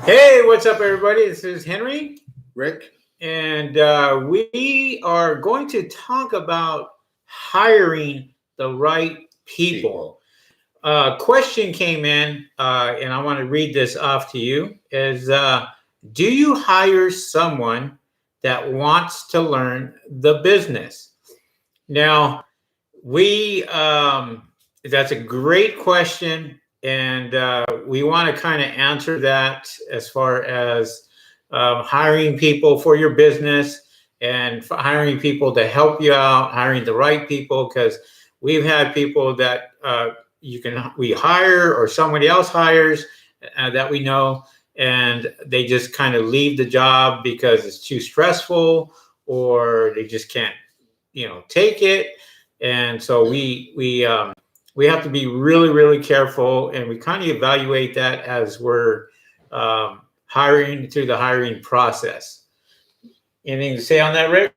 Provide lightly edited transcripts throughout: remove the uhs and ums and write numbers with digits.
Hey, what's up, everybody? This is Henry, Rick. and we are going to talk about hiring the right people. Question came in, and I want to read this off to you. Is do you hire someone that wants to learn the business? Now, we that's a great question, and we want to kind of answer that as far as hiring people for your business and hiring people to help you out, hiring the right people, because we've had people that we hire or somebody else hires that we know, and they just kind of leave the job because it's too stressful or they just can't take it. And so we have to be really careful, and we kind of evaluate that as we're hiring through the hiring process. Anything to say on that, Rick?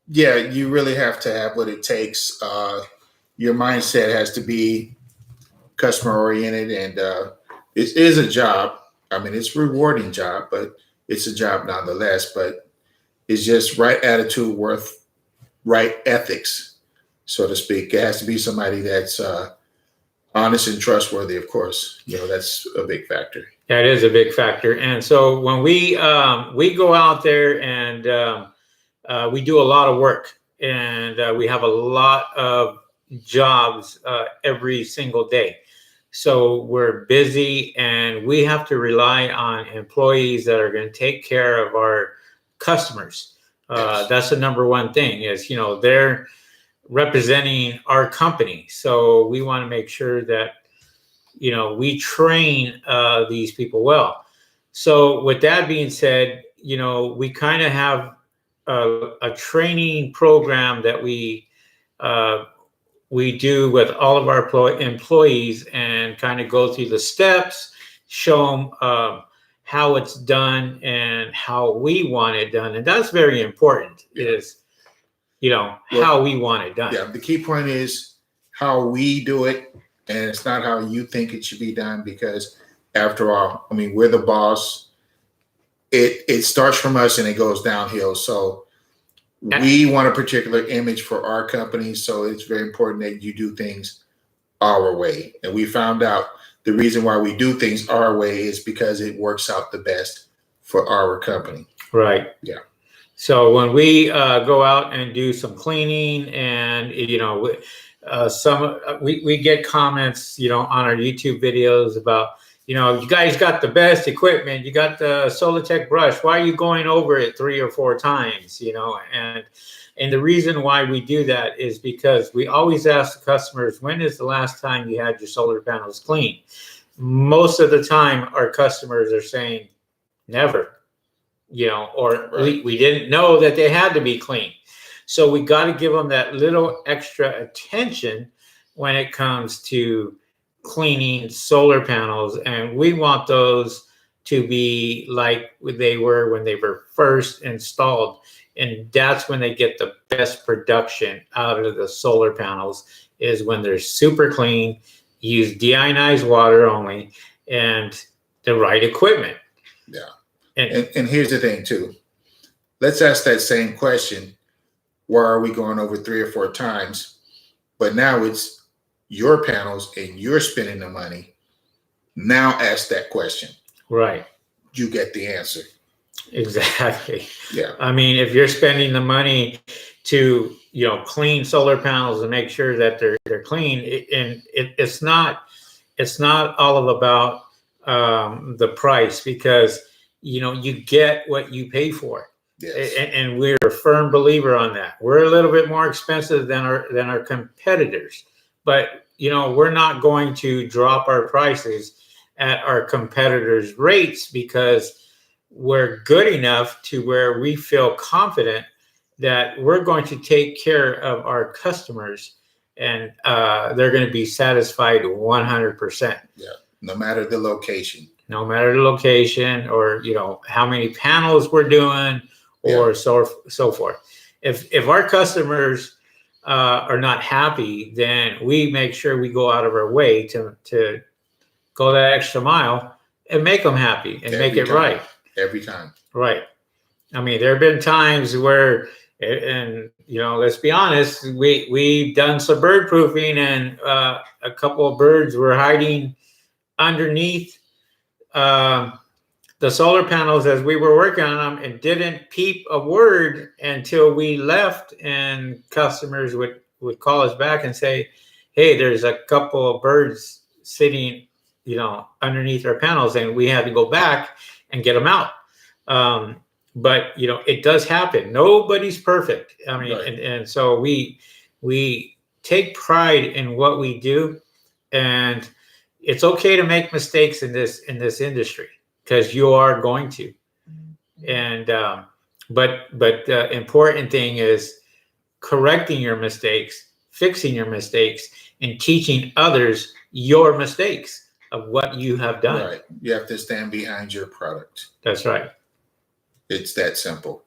Yeah, you really have to have what it takes. Your mindset has to be customer oriented, and it is a job. I mean, it's a rewarding job, but it's a job nonetheless. But it's just right attitude, worth right ethics, so to speak. It has to be somebody that's honest and trustworthy. Of course, that's a big factor. That is a big factor. And so when we go out there and we do a lot of work, and we have a lot of jobs every single day. So we're busy, and we have to rely on employees that are going to take care of our customers. Yes. That's the number one thing is, they're representing our company. So we want to make sure that, we train these people well. So with that being said, we kind of have a training program that we do with all of our employees, and kind of go through the steps, show them how it's done and how we want it done. And that's very important, is, how we want it done. Yeah, the key point is how we do it, and it's not how you think it should be done, because after all, I mean, we're the boss. It starts from us and it goes downhill. So we want a particular image for our company. So it's very important that you do things our way. And we found out the reason why we do things our way is because it works out the best for our company. Right. Yeah. So when we go out and do some cleaning, and we get comments, on our YouTube videos about, you guys got the best equipment, you got the Solitech brush, why are you going over it 3 or 4 times? And the reason why we do that is because we always ask the customers, when is the last time you had your solar panels cleaned? Most of the time our customers are saying never. Or Right. we didn't know that they had to be clean. So we got to give them that little extra attention when it comes to cleaning solar panels. And we want those to be like they were when they were first installed. And that's when they get the best production out of the solar panels, is when they're super clean, use deionized water only, and the right equipment. Yeah. And here's the thing too. Let's ask that same question. Why are we going over 3 or 4 times? But now it's your panels and you're spending the money. Now ask that question. Right. You get the answer. Exactly. Yeah. I mean, if you're spending the money to, clean solar panels and make sure that they're clean, it's not all about the price, because you get what you pay for. Yes. And we're a firm believer on that. We're a little bit more expensive than our competitors, but we're not going to drop our prices at our competitors' rates, because we're good enough to where we feel confident that we're going to take care of our customers, and they're going to be satisfied 100%. Yeah. No matter the location. No matter the location, or how many panels we're doing, or so forth. If our customers are not happy, then we make sure we go out of our way to go that extra mile and make them happy and make it right. Every time. Right. I mean, there have been times where, and let's be honest, we've done some bird proofing, and a couple of birds were hiding underneath the solar panels as we were working on them, and didn't peep a word until we left, and customers would call us back and say, hey, there's a couple of birds sitting underneath our panels, and we had to go back and get them out. But it does happen. Nobody's perfect. I mean, right. and so we take pride in what we do, and it's okay to make mistakes in this industry, because you are going to. And but the important thing is correcting your mistakes, fixing your mistakes, and teaching others your mistakes of what you have done. Right. You have to stand behind your product. That's right. It's that simple.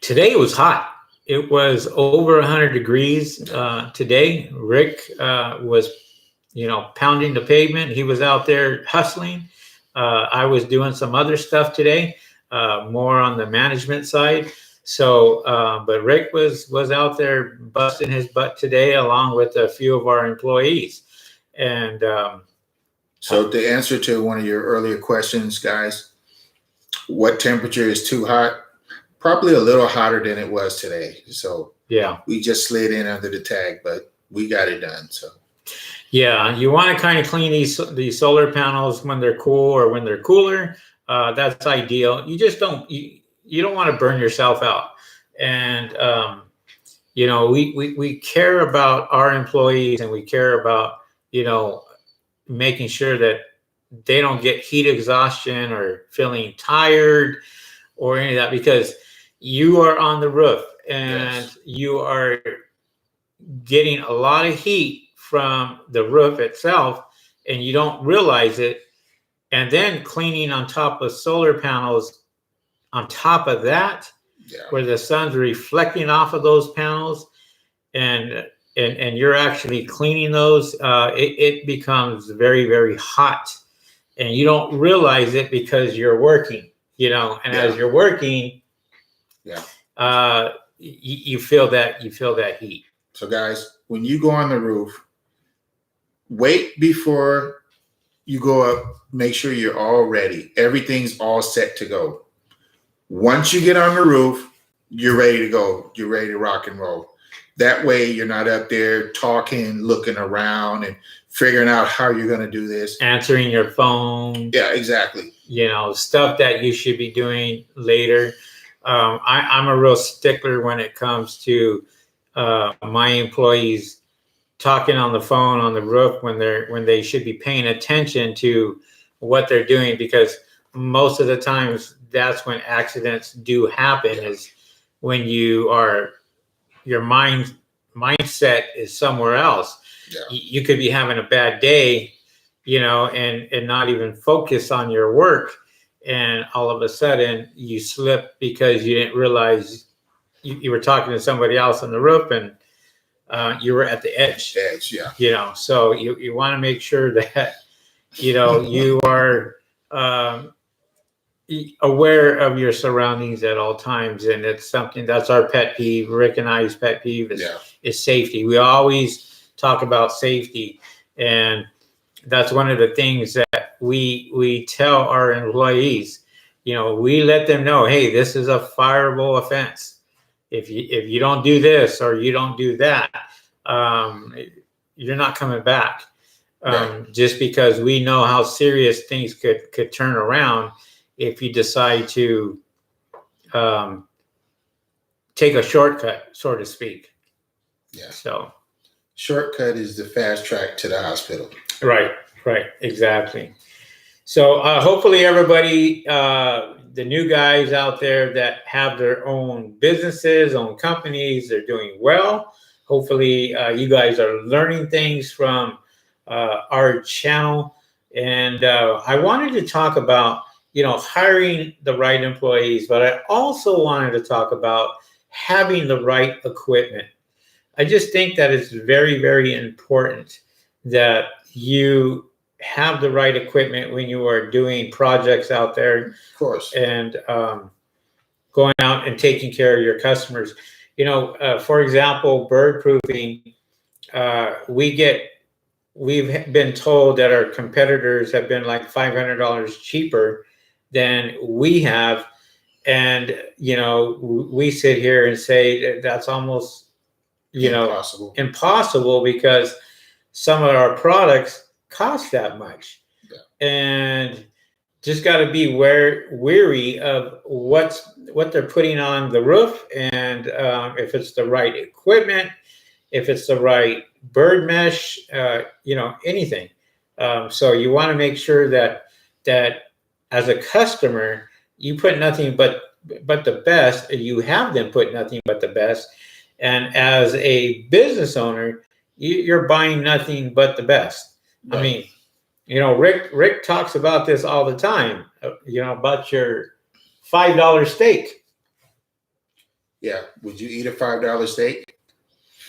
Today it was hot. It was over 100 degrees today. Rick was, pounding the pavement. He was out there hustling. I was doing some other stuff today, more on the management side. So, but Rick was out there busting his butt today, along with a few of our employees. And so to answer to one of your earlier questions, guys, what temperature is too hot? Probably a little hotter than it was today. So yeah, we just slid in under the tag, but we got it done. So yeah, you want to kind of clean these solar panels when they're cool or when they're cooler. That's ideal. You just don't you don't want to burn yourself out. And we care about our employees, and we care about making sure that they don't get heat exhaustion or feeling tired or any of that, because you are on the roof, and yes, you are getting a lot of heat from the roof itself, and you don't realize it. And then cleaning on top of solar panels on top of that, yeah, where the sun's reflecting off of those panels, and you're actually cleaning those, it becomes very, very hot, and you don't realize it because you're working, and yeah, as you're working, yeah, you feel that heat. So guys, when you go on the roof, wait before you go up. Make sure you're all ready. Everything's all set to go. Once you get on the roof, you're ready to go. You're ready to rock and roll. That way you're not up there talking, looking around, and figuring out how you're going to do this. Answering your phone. Yeah, exactly. Stuff that you should be doing later. I'm a real stickler when it comes to my employees talking on the phone on the roof when they should be paying attention to what they're doing, because most of the times that's when accidents do happen, yeah, is when your mindset is somewhere else. Yeah. You could be having a bad day, and not even focus on your work, and all of a sudden you slip because you didn't realize you were talking to somebody else on the roof, and you were at the edge. Yeah. So you want to make sure that you are aware of your surroundings at all times, and it's something that's our pet peeve. Rick and I's pet peeve is safety. We always talk about safety, and that's one of the things that we tell our employees. We let them know, hey, this is a fireable offense. If you don't do this or you don't do that, you're not coming back. Right. Just because we know how serious things could turn around if you decide to take a shortcut, so to speak. Yeah. So shortcut is the fast track to the hospital. Right, exactly. So hopefully everybody, the new guys out there that have their own businesses, own companies, they're doing well. Hopefully you guys are learning things from our channel. And I wanted to talk about, hiring the right employees, but I also wanted to talk about having the right equipment. I just think that it's very, very important that you have the right equipment when you are doing projects out there Of course. and going out and taking care of your customers. For example, bird proofing, we've been told that our competitors have been like $500 cheaper than we have. And, we sit here and say that's almost, impossible because some of our products cost that much. Yeah. And just got to be weary of what they're putting on the roof, and if it's the right equipment, if it's the right bird mesh, anything. So you want to make sure that as a customer, you put nothing but the best. You have them put nothing but the best, and as a business owner, you're buying nothing but the best. Right. I mean, Rick talks about this all the time, about your $5 steak. Yeah. Would you eat a $5 steak?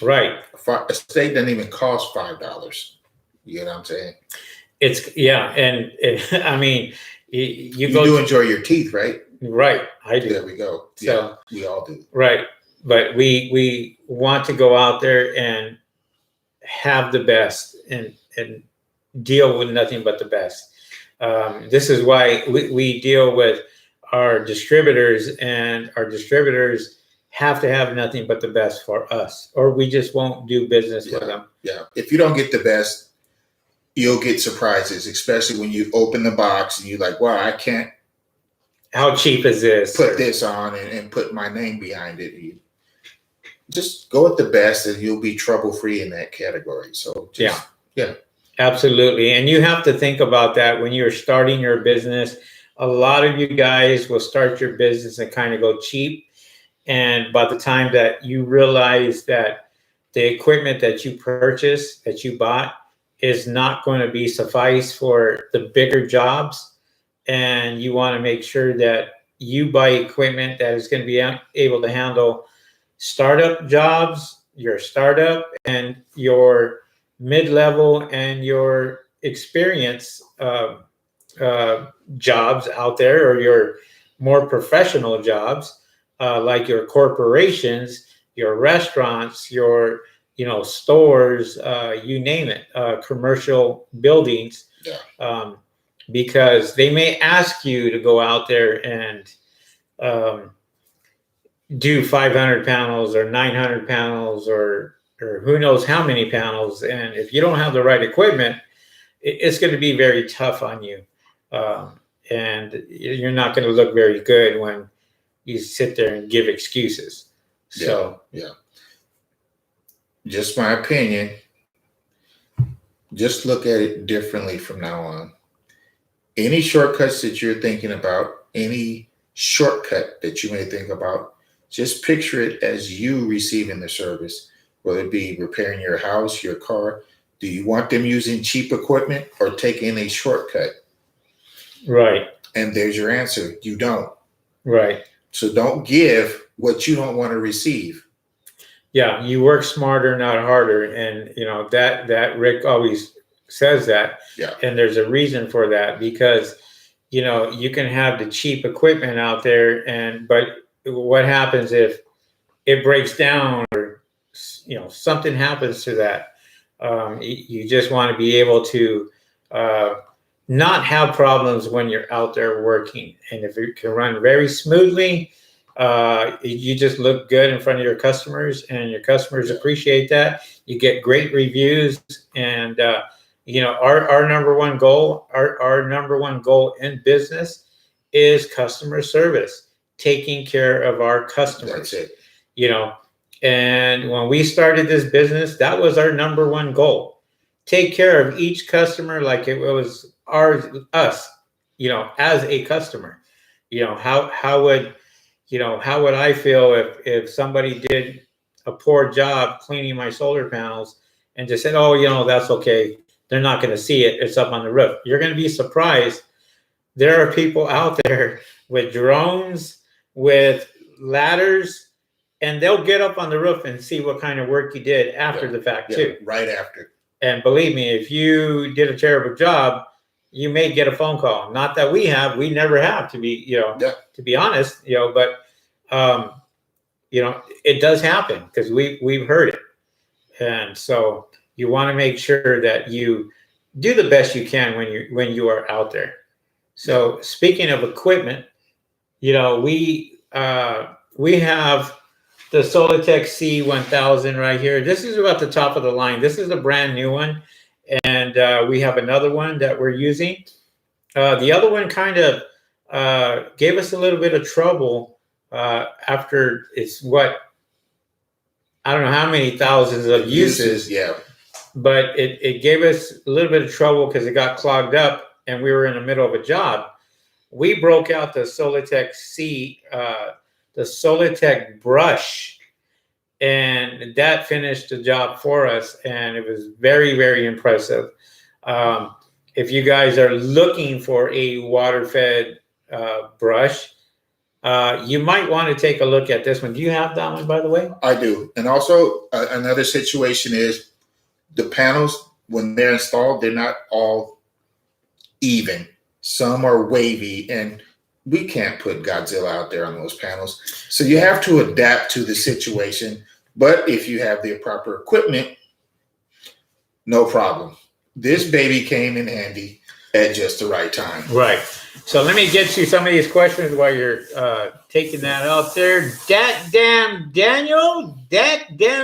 Right. A steak doesn't even cost $5. You know what I'm saying? And I mean, you do enjoy your teeth, right? Right. I do. There we go. So yeah, we all do. Right. But we want to go out there and have the best and deal with nothing but the best. This is why we deal with our distributors, and our distributors have to have nothing but the best for us, or we just won't do business with them. Yeah. If you don't get the best, you'll get surprises, especially when you open the box and you're like, wow, I can't. How cheap is this? Put this on and put my name behind it. You just go with the best and you'll be trouble-free in that category. So yeah. Absolutely. And you have to think about that when you're starting your business. A lot of you guys will start your business and kind of go cheap. And by the time that you realize that the equipment that you purchased, that you bought, is not going to be suffice for the bigger jobs, and you want to make sure that you buy equipment that is going to be able to handle startup jobs, your startup and your mid-level and your experience jobs out there, or your more professional jobs, like your corporations, your restaurants, your stores, you name it, commercial buildings. Yeah. Because they may ask you to go out there and do 500 panels or 900 panels or who knows how many panels. And if you don't have the right equipment, it's going to be very tough on you. And you're not going to look very good when you sit there and give excuses. So, yeah. Just my opinion. Just look at it differently from now on. Any shortcuts that you're thinking about, any shortcut that you may think about, just picture it as you receiving the service, whether it be repairing your house, your car. Do you want them using cheap equipment or taking a shortcut? Right. And there's your answer. You don't. Right. So don't give what you don't want to receive. Yeah, you work smarter, not harder. And that Rick always says that. Yeah. And there's a reason for that, because you can have the cheap equipment out there, but what happens if it breaks down, or something happens to that? You just want to be able to not have problems when you're out there working. And if it can run very smoothly, you just look good in front of your customers, and your customers appreciate that. You get great reviews, and our number one goal, our number one goal in business is customer service, taking care of our customers. That's it. And when we started this business, that was our number one goal: take care of each customer like it was us, as a customer. How would I feel if somebody did a poor job cleaning my solar panels and just said, oh, that's okay, they're not going to see it, it's up on the roof? You're going to be surprised. There are people out there with drones, with ladders, and they'll get up on the roof and see what kind of work you did after the fact too. Right after. And believe me, if you did a terrible job, you may get a phone call. Not that we have, we never have, to be, to be honest, but it does happen because we've heard it. And so you want to make sure that you do the best you can when you are out there. So speaking of equipment, we have the Solitech C1000 right here. This is about the top of the line. This is a brand new one. And we have another one that we're using. The other one kind of gave us a little bit of trouble after I don't know how many thousands of uses. Yeah. But it gave us a little bit of trouble because it got clogged up and we were in the middle of a job. We broke out the Solitech the Solitech brush, and that finished the job for us, and it was very, very impressive. If you guys are looking for a water-fed brush, you might want to take a look at this one. Do you have that one, by the way? I do. And also another situation is the panels, when they're installed, they're not all even. Some are wavy, and we can't put Godzilla out there on those panels. So you have to adapt to the situation. But if you have the proper equipment, no problem. This baby came in handy at just the right time. Right. So let me get you some of these questions while you're taking that out there. That damn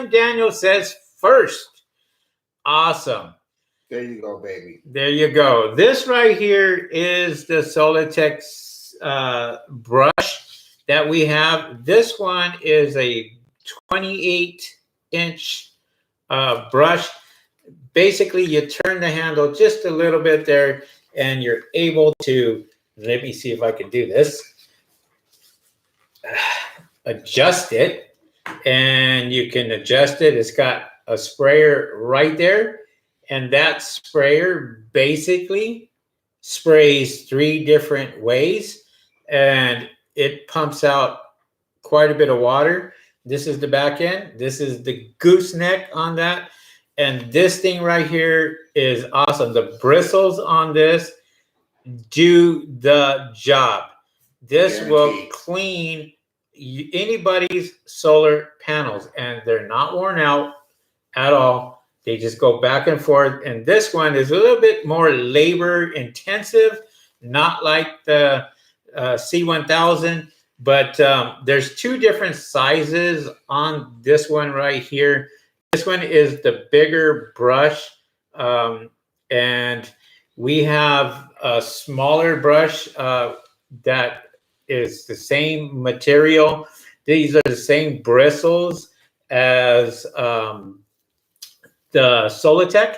Daniel says first. Awesome. There you go, baby. There you go. This right here is the Solitech brush that we have. This one is a 28-inch brush. Basically, you turn the handle just a little bit there, and you're able to, let me see if I can do this, adjust it, and you can adjust it. It's got a sprayer right there, and that sprayer basically sprays 3 different ways, and it pumps out quite a bit of water. This is the back end. This is the gooseneck on that. And this thing right here is awesome. The bristles on this do the job. This will clean anybody's solar panels, and they're not worn out at all. They just go back and forth. And this one is a little bit more labor intensive, not like the C1000, but there's 2 different sizes on this one right here. This one is the bigger brush, and we have a smaller brush that is the same material. These are the same bristles as the Solitech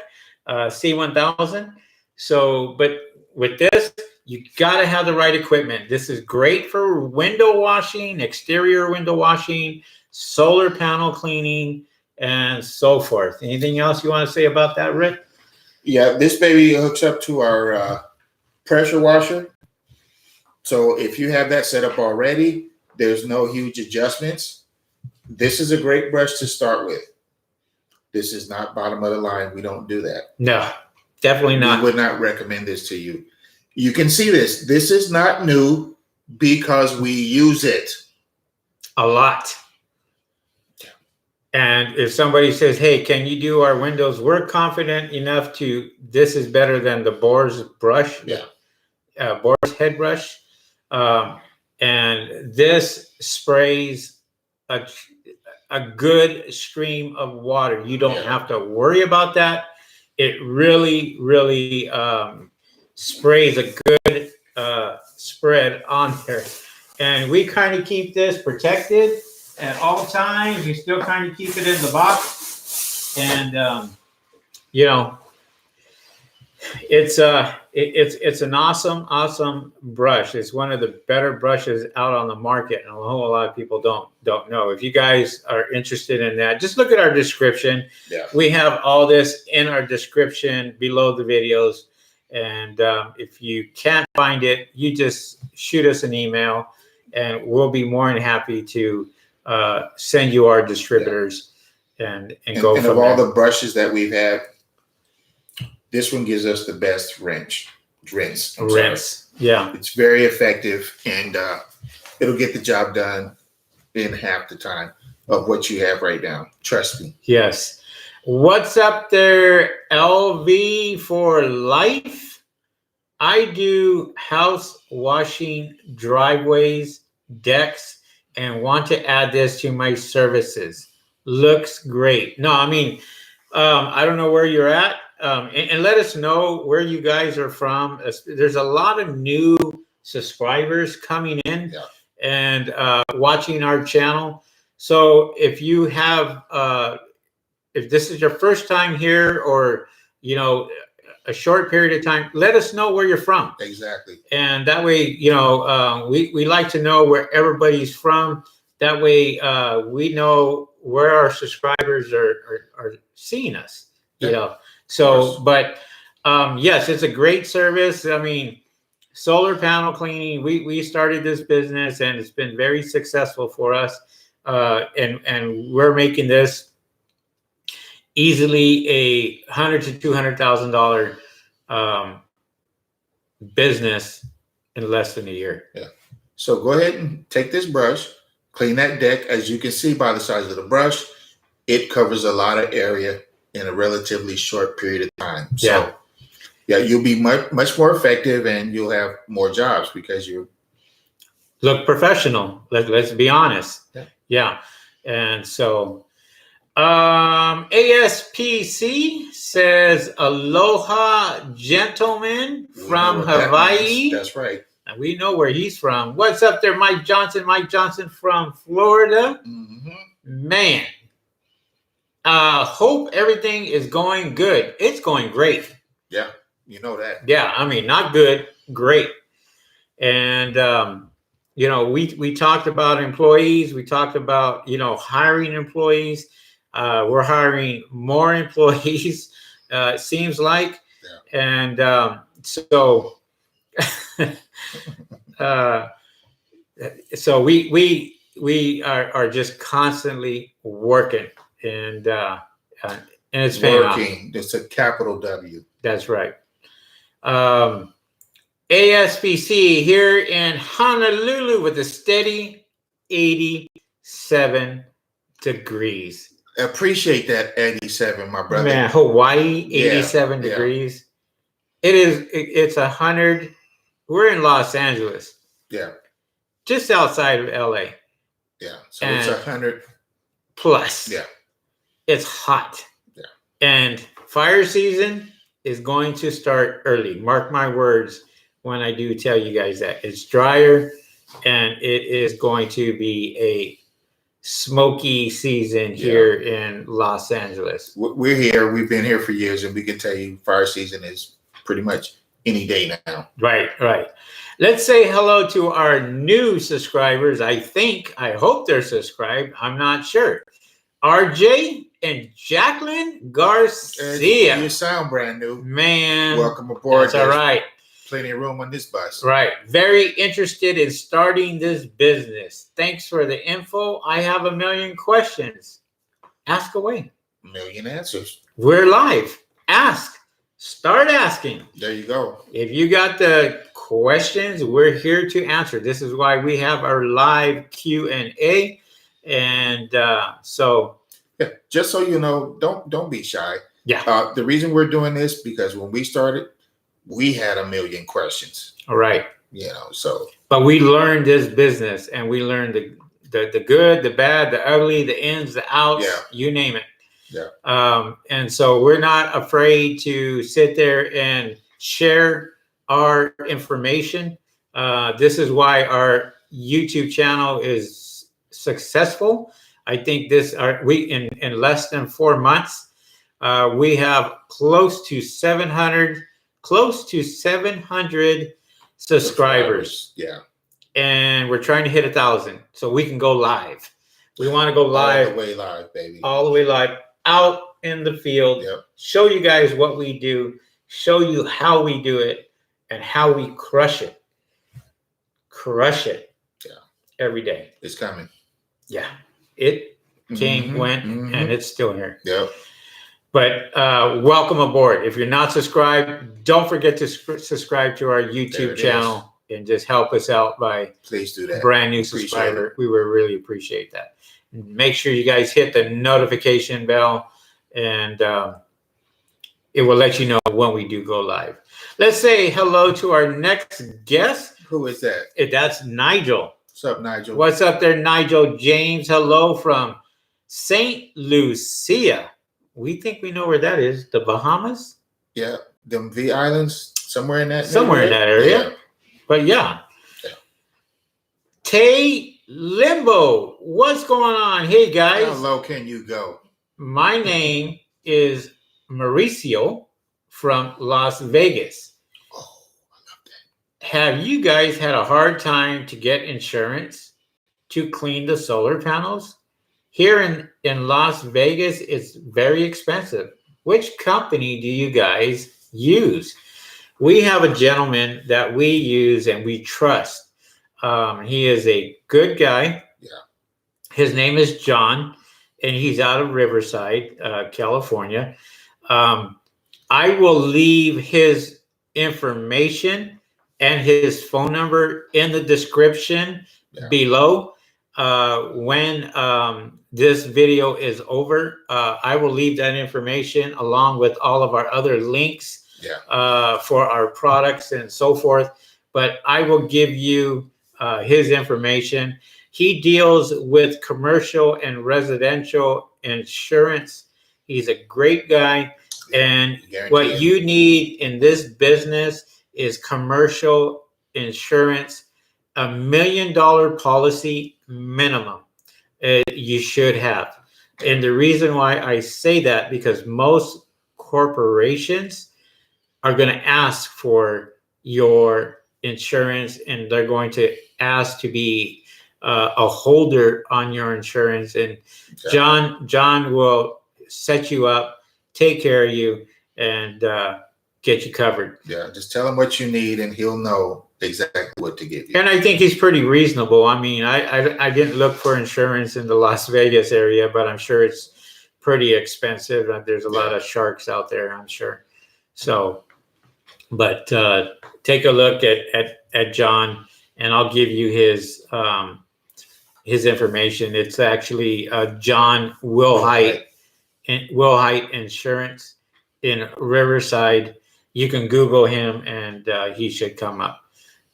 C1000. So, but with this, you got to have the right equipment. This is great for window washing, exterior window washing, solar panel cleaning, and so forth. Anything else you want to say about that, Rick? Yeah, this baby hooks up to our pressure washer. So if you have that set up already, there's no huge adjustments. This is a great brush to start with. This is not bottom of the line. We don't do that. No, definitely not. We would not recommend this to you. You can see this. This is not new because we use it a lot. And if somebody says, hey, can you do our windows? We're confident enough to, this is better than the Bohr's brush. Yeah. Bohr's head brush. And this sprays a good stream of water. You don't have to worry about that. It really, really sprays a good spread on there. And we kind of keep this protected at all times. You still kind of keep it in the box, and you know, it's an awesome brush. It's one of the better brushes out on the market, and a whole lot of people don't know. If you guys are interested in that, just look at our description. Yeah. We have all this in our description below the videos, and if you can't find it, you just shoot us an email, and we'll be more than happy to send you our distributors and go from of all there. the brushes that we've had, This one gives us the best rinse. Rinse. Yeah. It's very effective, and it'll get the job done in half the time of what you have right now. Trust me. Yes. What's up there, LV for life? I do house washing, driveways, decks, and want to add this to my services. Looks great. No, I mean, I don't know where you're at. And let us know where you guys are from. There's a lot of new subscribers coming in and watching our channel. So if you have, if this is your first time here, or a short period of time, let us know where you're from. Exactly. And that way, we like to know where everybody's from. That way, we know where our subscribers are seeing us. So, but yes, it's a great service. I mean, solar panel cleaning. We started this business, and it's been very successful for us. And we're making this easily a $100,000 to $200,000 business in less than a year. Yeah. So go ahead and take this brush, clean that deck. As you can see by the size of the brush, it covers a lot of area in a relatively short period of time. So you'll be much more effective, and you'll have more jobs because you look professional. Let's be honest. Yeah. And so ASPC says, aloha, gentlemen from Hawaii. That's right. And we know where he's from. What's up there, Mike Johnson? Mike Johnson from Florida. Man, hope everything is going good. It's going great. Yeah, you know that. Yeah, I mean, not good, great. And we talked about employees. We talked about hiring employees. We're hiring more employees, it seems like. And so we are just constantly working, and it's paying off. It's a capital W. That's right. ASPC here in Honolulu with a steady 87 degrees. Appreciate that 87, my brother. Man, Hawaii, 87 degrees. It's 100. We're in Los Angeles. Yeah. Just outside of LA. Yeah. So it's 100 plus. Yeah. It's hot. Yeah. And fire season is going to start early. Mark my words when I do tell you guys that. It's drier, and it is going to be a smoky season here in Los Angeles. We're here. We've been here for years, and we can tell you fire season is pretty much any day now. Right. Let's say hello to our new subscribers. I hope they're subscribed. I'm not sure. RJ and Jacqueline Garcia. You sound brand new. Man. Welcome aboard. That's all right. Plenty of room on this bus. Right. Very interested in starting this business. Thanks for the info. I have a million questions. Ask away. Million answers. We're live. Ask. Start asking. There you go. If you got the questions, we're here to answer. This is why we have our live Q&A. And just so you know, don't be shy. Yeah. The reason we're doing this, because when we started, we had a million questions. All right. But we learned this business, and we learned the good, the bad, the ugly, the ins, the outs, you name it. Yeah. And so we're not afraid to sit there and share our information. This is why our YouTube channel is successful. I think in less than 4 months, we have close to 700 subscribers. Yeah. And we're trying to hit 1,000 so we can go live. We want to go live. All the way live, baby. All the way live, out in the field. Yep. Show you guys what we do. Show you how we do it and how we crush it. Every day. It's coming. Yeah. It came, went, and it's still here. Yep. But welcome aboard. If you're not subscribed, don't forget to subscribe to our YouTube channel and just help us out by please do that. Brand new subscriber. We would really appreciate that. Make sure you guys hit the notification bell, and it will let you know when we do go live. Let's say hello to our next guest. Who is that? That's Nigel. What's up, Nigel? What's up there, Nigel James? Hello from St. Lucia. We think we know where that is. The Bahamas? Yeah, them V Islands, somewhere in that area. Yeah. But yeah. Tay Limbo, what's going on? Hey guys. How low can you go? My name is Mauricio from Las Vegas. Oh, I love that. Have you guys had a hard time to get insurance to clean the solar panels? Here in Las Vegas, it's very expensive. Which company do you guys use? We have a gentleman that we use and we trust. He is a good guy. Yeah. His name is John, and he's out of Riverside, California. I will leave his information and his phone number in the description below. When this video is over, I will leave that information along with all of our other links for our products and so forth. But I will give you his information. He deals with commercial and residential insurance. He's a great guy. And what you need in this business is commercial insurance, $1 million policy minimum. You should have. And the reason why I say that, because most corporations are going to ask for your insurance, and they're going to ask to be a holder on your insurance. And John will set you up, take care of you, and get you covered. Yeah, just tell him what you need, and he'll know exactly what to give you. And I think he's pretty reasonable. I mean, I didn't look for insurance in the Las Vegas area, but I'm sure it's pretty expensive. There's a lot of sharks out there, I'm sure. So, but take a look at John, and I'll give you his information. It's actually John Wilhite Insurance in Riverside. You can Google him, and he should come up.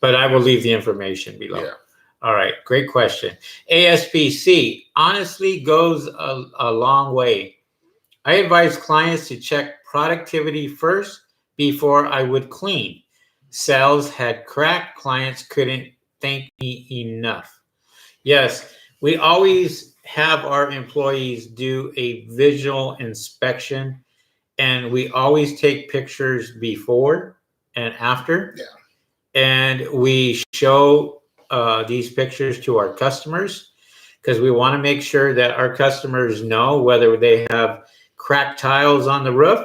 But I will leave the information below. Yeah. All right. Great question. ASPC honestly goes a long way. I advise clients to check productivity first before I would clean. Sales had cracked. Clients couldn't thank me enough. Yes, we always have our employees do a visual inspection, and we always take pictures before and after. Yeah. And we show these pictures to our customers because we want to make sure that our customers know whether they have cracked tiles on the roof,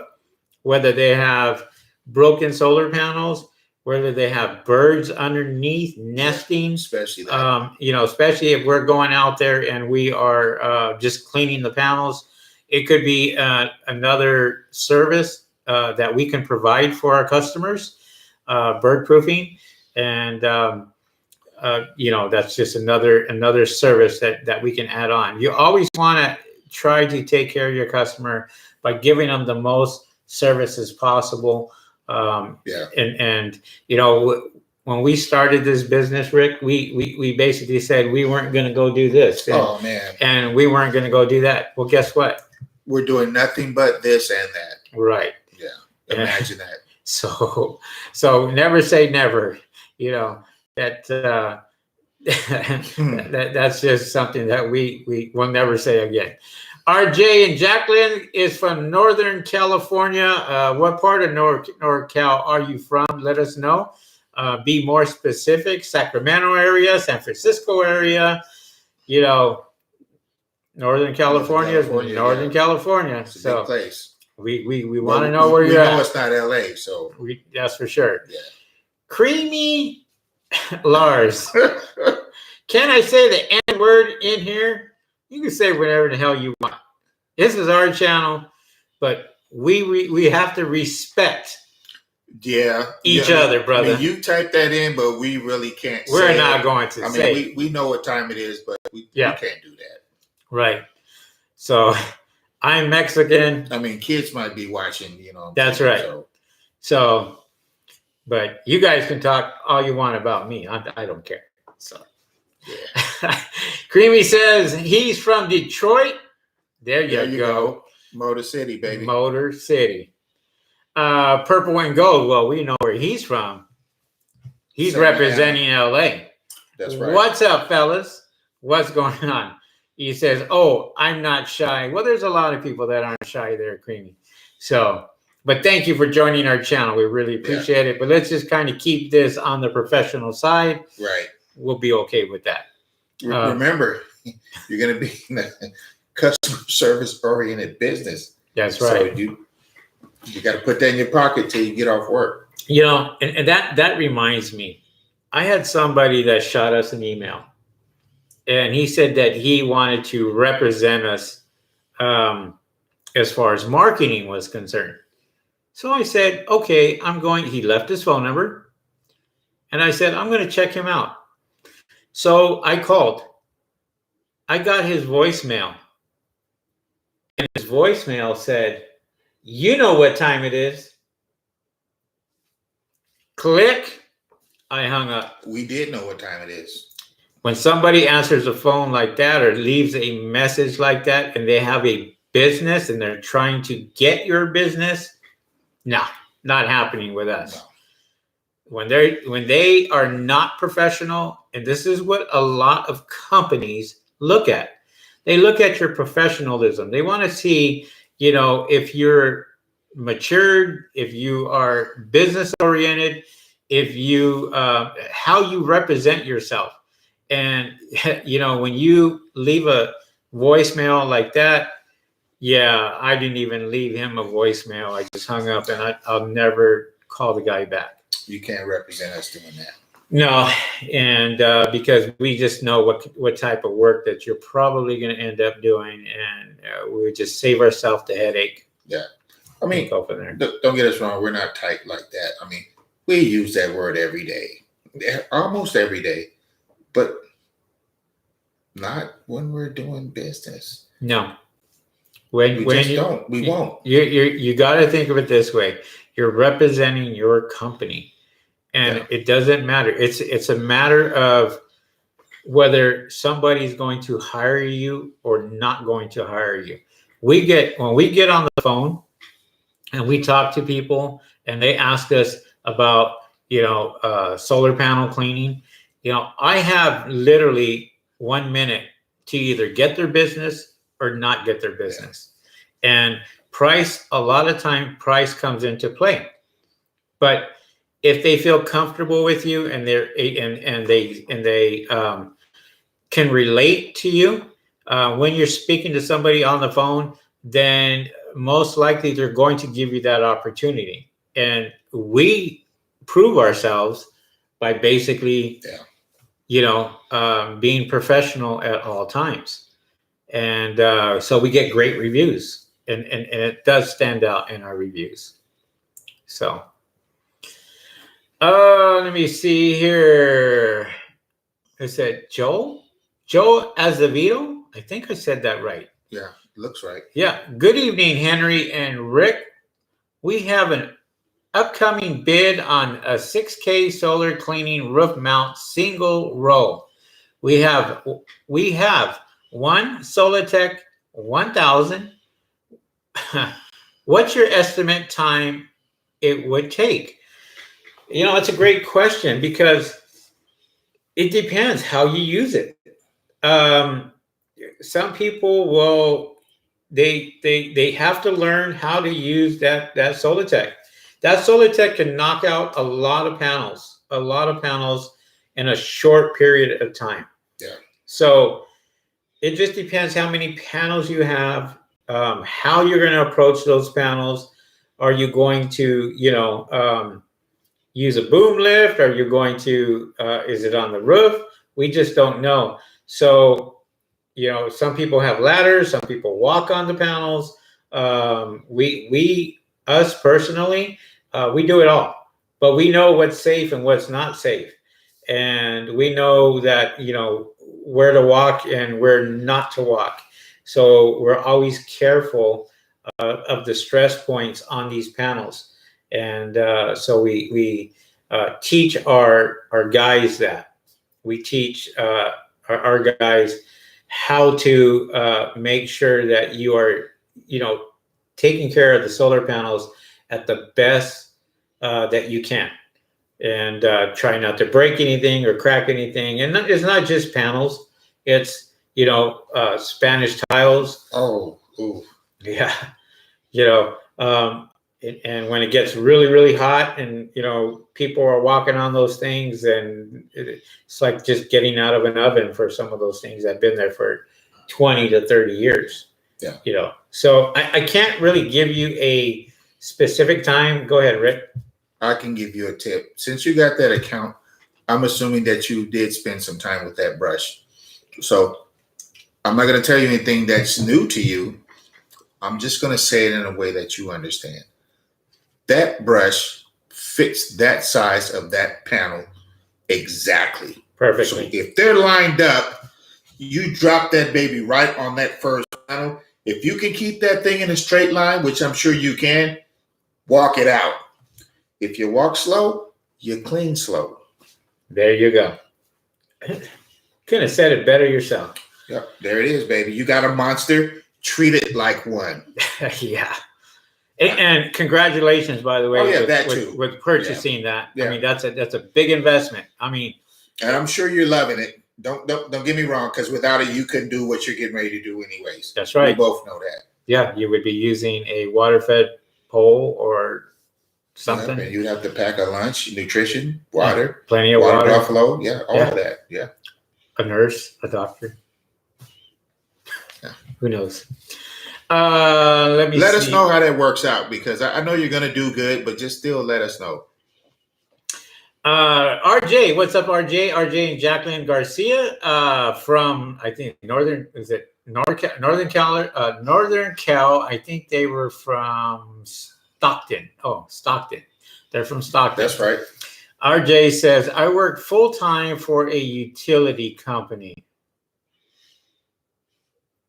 whether they have broken solar panels, whether they have birds underneath nesting. Especially that. Especially if we're going out there and we are just cleaning the panels. It could be another service that we can provide for our customers. Bird proofing, and that's just another service that we can add on. You always want to try to take care of your customer by giving them the most services possible. And when we started this business, Rick, we basically said we weren't going to go do this. And we weren't going to go do that. Well, guess what? We're doing nothing but this and that. Right. Yeah. Imagine that. So never say never. That's just something that we will never say again. RJ and Jacqueline is from Northern California. What part of NorCal are you from? Let us know. Be more specific. Sacramento area, San Francisco area. Northern California is Northern California. It's a big place. We want to know where you're at. We know it's not LA, so that's for sure. Yeah. Creamy Lars. Can I say the N word in here? You can say whatever the hell you want. This is our channel, but we have to respect each I mean, other, brother. I mean, you type that in, but we really can't. We're not going to say. I mean, we know what time it is, but we can't do that. Right. So I'm Mexican. I mean, kids might be watching. That's right. So, but you guys can talk all you want about me. I don't care. So, yeah. Creamy says he's from Detroit. There you go. Motor City, baby. Motor City. Purple and gold. Well, we know where he's from. He's representing LA. That's right. What's up, fellas? What's going on? He says, "Oh, I'm not shy." Well, there's a lot of people that aren't shy there, Creamy. So, but thank you for joining our channel. We really appreciate it. But let's just kind of keep this on the professional side. Right. We'll be okay with that. Remember, you're going to be in a customer service oriented business. That's right. So you got to put that in your pocket till you get off work. And that reminds me, I had somebody that shot us an email, and he said that he wanted to represent us as far as marketing was concerned. So I said, okay, he left his phone number, and I said, I'm going to check him out. So I called. I got his voicemail, and his voicemail said, "You know what time it is." Click. I hung up. We did know what time it is. When somebody answers a phone like that or leaves a message like that, and they have a business and they're trying to get your business, no, not happening with us. No. When they are not professional, and this is what a lot of companies look at. They look at your professionalism. They want to see, if you're matured, if you are business oriented, if you how you represent yourself. And when you leave a voicemail like that, I didn't even leave him a voicemail. I just hung up, and I'll never call the guy back. You can't represent us doing that. No, and because we just know what type of work that you're probably going to end up doing, and we would just save ourselves the headache. Yeah, I mean, go from there. Don't get us wrong. We're not tight like that. I mean, we use that word every day, almost every day, but not when we're doing business. No, we won't. You got to think of it this way: you're representing your company. And it doesn't matter. It's a matter of whether somebody's going to hire you or not going to hire you. When we get on the phone and we talk to people and they ask us about, solar panel cleaning, I have literally 1 minute to either get their business or not get their business. And price, a lot of time, price comes into play. But if they feel comfortable with you and they can relate to you when you're speaking to somebody on the phone, then most likely they're going to give you that opportunity. And we prove ourselves by basically, being professional at all times. And so we get great reviews, and it does stand out in our reviews. So. Let me see here. I said Joe Azevedo. I think I said that right. Yeah, looks right. Yeah. Good evening, Henry and Rick. We have an upcoming bid on a 6K solar cleaning roof mount single row. We have one Solitech 1000. What's your estimate time it would take? It's a great question because it depends how you use it. Some people will, they have to learn how to use that Solitech. That Solitech can knock out a lot of panels in a short period of time. Yeah. So it just depends how many panels you have, how you're going to approach those panels. Are you going to, use a boom lift? Are you going to, is it on the roof? We just don't know. So, some people have ladders, some people walk on the panels. Us personally, we do it all, but we know what's safe and what's not safe. And we know that, where to walk and where not to walk. So we're always careful of the stress points on these panels. And so we teach our guys that. We teach our guys how to make sure that you are, taking care of the solar panels at the best that you can. And try not to break anything or crack anything. And it's not just panels. It's, Spanish tiles. Oh, ooh. Yeah. And when it gets really, really hot and, people are walking on those things, and it's like just getting out of an oven for some of those things that have been there for 20 to 30 years. Yeah. So I can't really give you a specific time. Go ahead, Rick. I can give you a tip. Since you got that account, I'm assuming that you did spend some time with that brush. So I'm not going to tell you anything that's new to you. I'm just going to say it in a way that you understand. That brush fits that size of that panel exactly. Perfectly. So if they're lined up, you drop that baby right on that first panel. If you can keep that thing in a straight line, which I'm sure you can, walk it out. If you walk slow, you clean slow. There you go. Couldn't have said it better yourself. Yep, there it is, baby. You got a monster. Treat it like one. Yeah. And congratulations, by the way, with purchasing that. Yeah. I mean, that's a big investment. I mean, and I'm sure you're loving it. Don't get me wrong, because without it, you couldn't do what you're getting ready to do anyways. That's right. We both know that. Yeah, you would be using a water-fed pole or something. Yeah, and you'd have to pack a lunch, nutrition, water, plenty of water, buffalo, all of that. Yeah. A nurse, a doctor. Yeah. Who knows? Let us know how that works out, because I know you're going to do good, but just still let us know. RJ, what's up, RJ? RJ and Jacqueline Garcia from, I think, Northern Cal. I think they were from Stockton. Oh, Stockton. They're from Stockton. That's right. RJ says, I work full-time for a utility company.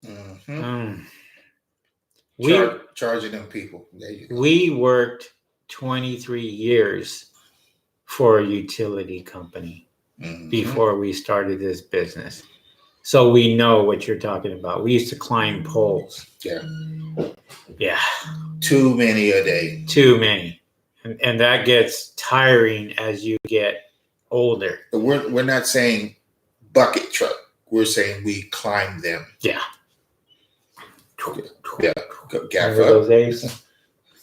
Mm-hmm. Charging them people. There you go. We worked 23 years for a utility company before we started this business. So we know what you're talking about. We used to climb poles. Yeah. Yeah. Too many a day. Too many. And that gets tiring as you get older. We're not saying bucket truck. We're saying we climb them. Yeah. Yeah. Gaff up. Those days?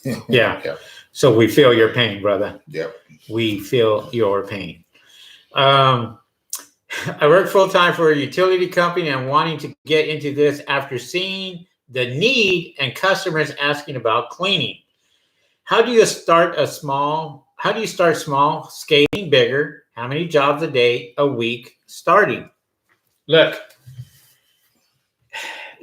Yeah. Yeah. So we feel your pain, brother. Yep. We feel your pain. I work full-time for a utility company and wanting to get into this after seeing the need and customers asking about cleaning. How do you start small, scaling bigger? How many jobs a day, a week, starting? Look,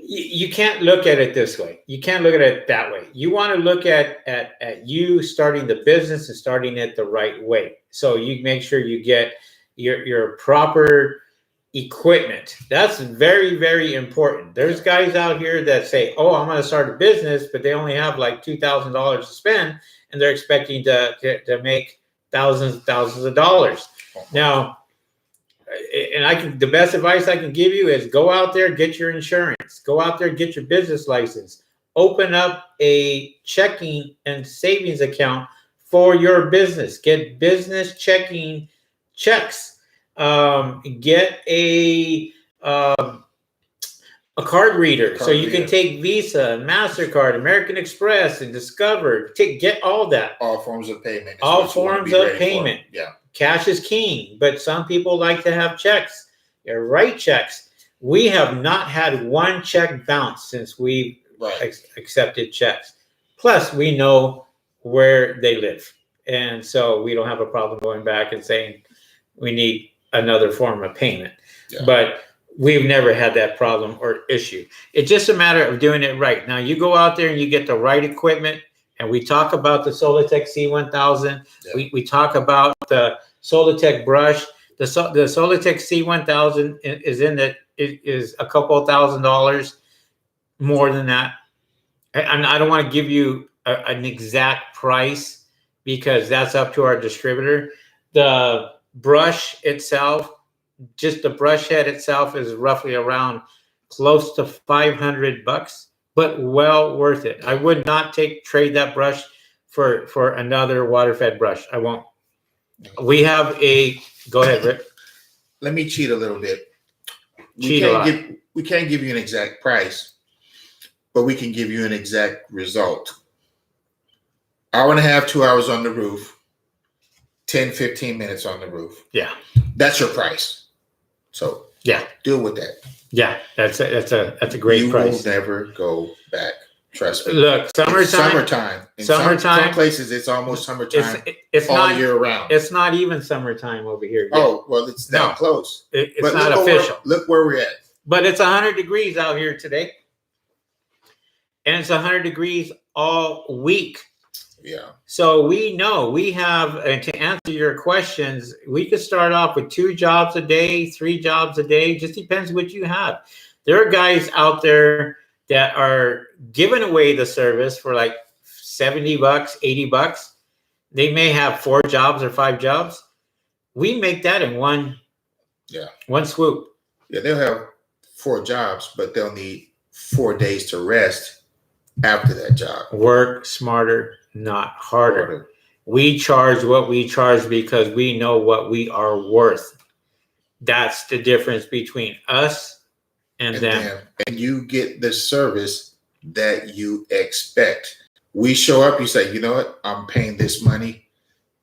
you can't look at it this way. You can't look at it that way. You want to look at you starting the business and starting it the right way. So you make sure you get your proper equipment. That's very, very important. There's guys out here that say, oh, I'm going to start a business, but they only have like $2,000 to spend, and they're expecting to make thousands of dollars. Now, and the best advice I can give you is go out there, get your insurance, go out there, get your business license, open up a checking and savings account for your business, get business checking checks, get a card reader so you can take Visa, MasterCard, American Express, and Discover. Get all that. All forms of payment. All forms of payment. Yeah. Cash is king, but some people like to have checks. They're write checks. We have not had one check bounce since we accepted checks. Plus, we know where they live. And so we don't have a problem going back and saying we need another form of payment. Yeah. But we've never had that problem or issue. It's just a matter of doing it right. Now you go out there and you get the right equipment, and we talk about the Solitech C1000. Yeah. We talk about the Solitech brush. The Solitech C1000 is a couple $1,000 more than that. And I don't want to give you an exact price because that's up to our distributor. The brush itself, just the brush head itself, is roughly around close to $500, but well worth it. I would not trade that brush for another water fed brush. I won't. We have go ahead, Rick. Let me cheat a little bit. We can't give you an exact price, but we can give you an exact result. Hour and a half, 2 hours on the roof, 10, 15 minutes on the roof. Yeah. That's your price. So yeah, deal with that. Yeah, that's a great price. You will never go back. Trust me. Look, summertime. In summertime. Some places, it's almost summertime. It's all not year round. It's not even summertime over here yet. Oh, well, it's not close. It's not official. Look where we're at. But it's 100 degrees out here today, and it's 100 degrees all week. Yeah. So we know we have, and to answer your questions, we could start off with 2 jobs a day, 3 jobs a day. Just depends what you have. There are guys out there that are giving away the service for like $70, $80. They may have 4 jobs or 5 jobs. We make that in one swoop. Yeah, they'll have 4 jobs, but they'll need 4 days to rest after that job. Work smarter, not harder. We charge what we charge because we know what we are worth. That's the difference between us and them. And you get the service that you expect. We show up, you say, you know what, I'm paying this money.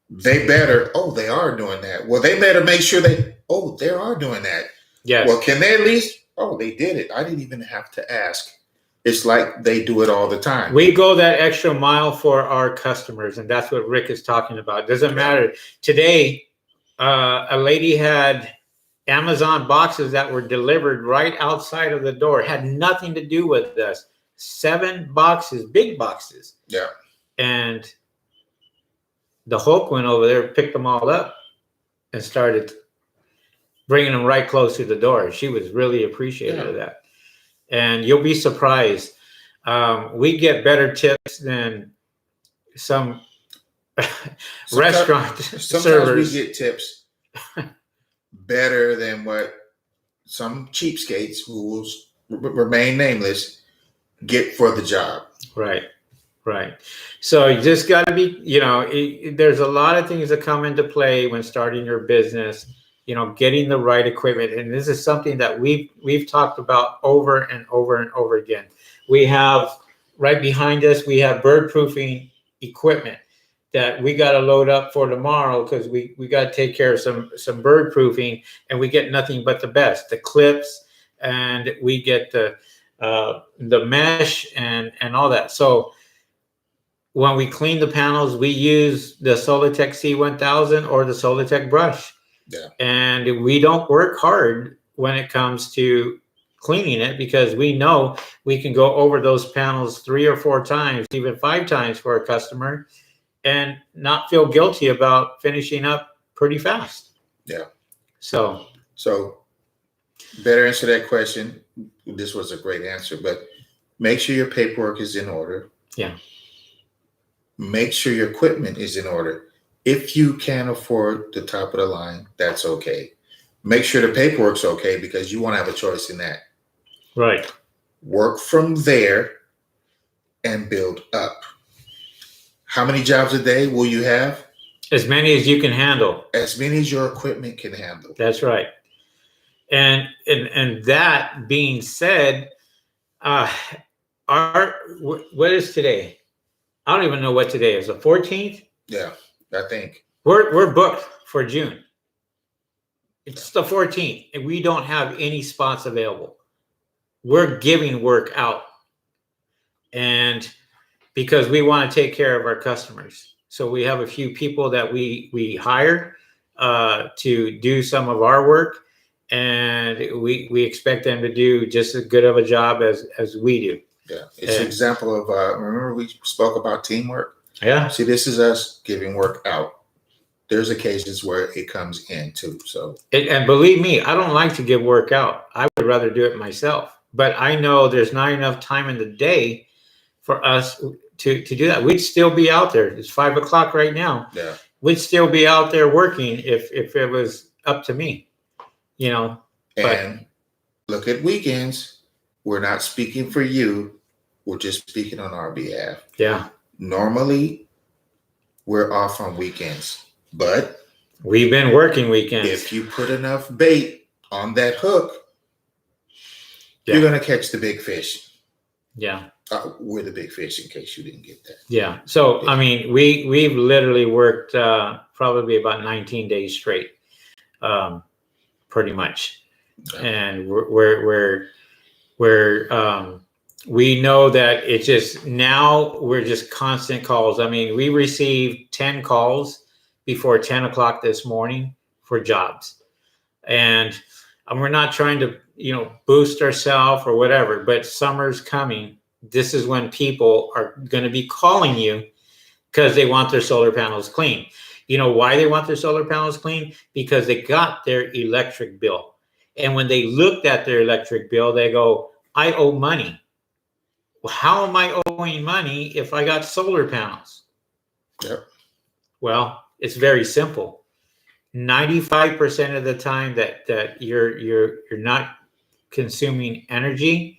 They better, they are doing that. Well, they better make sure they are doing that. Yes. Well, can they at least, they did it. I didn't even have to ask. It's like they do it all the time. We go that extra mile for our customers, and that's what Rick is talking about. It doesn't matter. Today, a lady had Amazon boxes that were delivered right outside of the door. Had nothing to do with us. 7 boxes, big boxes. Yeah. And the Hulk went over there, picked them all up, and started bringing them right close to the door. She was really appreciative of that. And you'll be surprised. We get better tips than some restaurant sometimes servers. We get tips better than what some cheapskates who will remain nameless get for the job. Right. So you just got to be, there's a lot of things that come into play when starting your business. Getting the right equipment. And this is something that we've talked about over and over and over again. We have right behind us, we have bird proofing equipment that we got to load up for tomorrow because we got to take care of some bird proofing, and we get nothing but the best, the clips, and we get the mesh and all that. So when we clean the panels, we use the Solitech C1000 or the Solitech brush. Yeah. And we don't work hard when it comes to cleaning it because we know we can go over those panels 3 or 4 times, even 5 times for a customer, and not feel guilty about finishing up pretty fast. Yeah. So better answer that question. This was a great answer, but make sure your paperwork is in order. Yeah. Make sure your equipment is in order. If you can't afford the top of the line, that's okay. Make sure the paperwork's okay because you won't have a choice in that. Right. Work from there and build up. How many jobs a day will you have? As many as you can handle. As many as your equipment can handle. That's right. And that being said, what is today? I don't even know what today is. The 14th? Yeah. I think we're booked for June. It's the 14th, and we don't have any spots available. We're giving work out, and because we want to take care of our customers, so we have a few people that we hire to do some of our work, and we expect them to do just as good of a job as we do. Yeah, it's an example of remember we spoke about teamwork. Yeah. See, this is us giving work out. There's occasions where it comes in too. So, and believe me, I don't like to give work out. I would rather do it myself. But I know there's not enough time in the day for us to do that. We'd still be out there. It's 5 o'clock right now. yeah. We'd still be out there working if it was up to me, you know. And look at weekends. We're not speaking for you. We're just speaking on our behalf. Yeah. Normally, we're off on weekends, but we've been working weekends. If you put enough bait on that hook, you're going to catch the big fish. Yeah. We're the big fish, in case you didn't get that. Yeah. So, I mean, we've literally worked probably about 19 days straight, pretty much. Yeah. And we know that it's just now we're just constant calls. I mean, we received 10 calls before 10 o'clock this morning for jobs. And we're not trying to, boost ourselves or whatever, but summer's coming. This is when people are going to be calling you because they want their solar panels clean. You know why they want their solar panels clean? Because they got their electric bill. And when they looked at their electric bill, they go, I owe money. Well, how am I owing money if I got solar panels? Yep. Well, it's very simple. 95% of the time that you're not consuming energy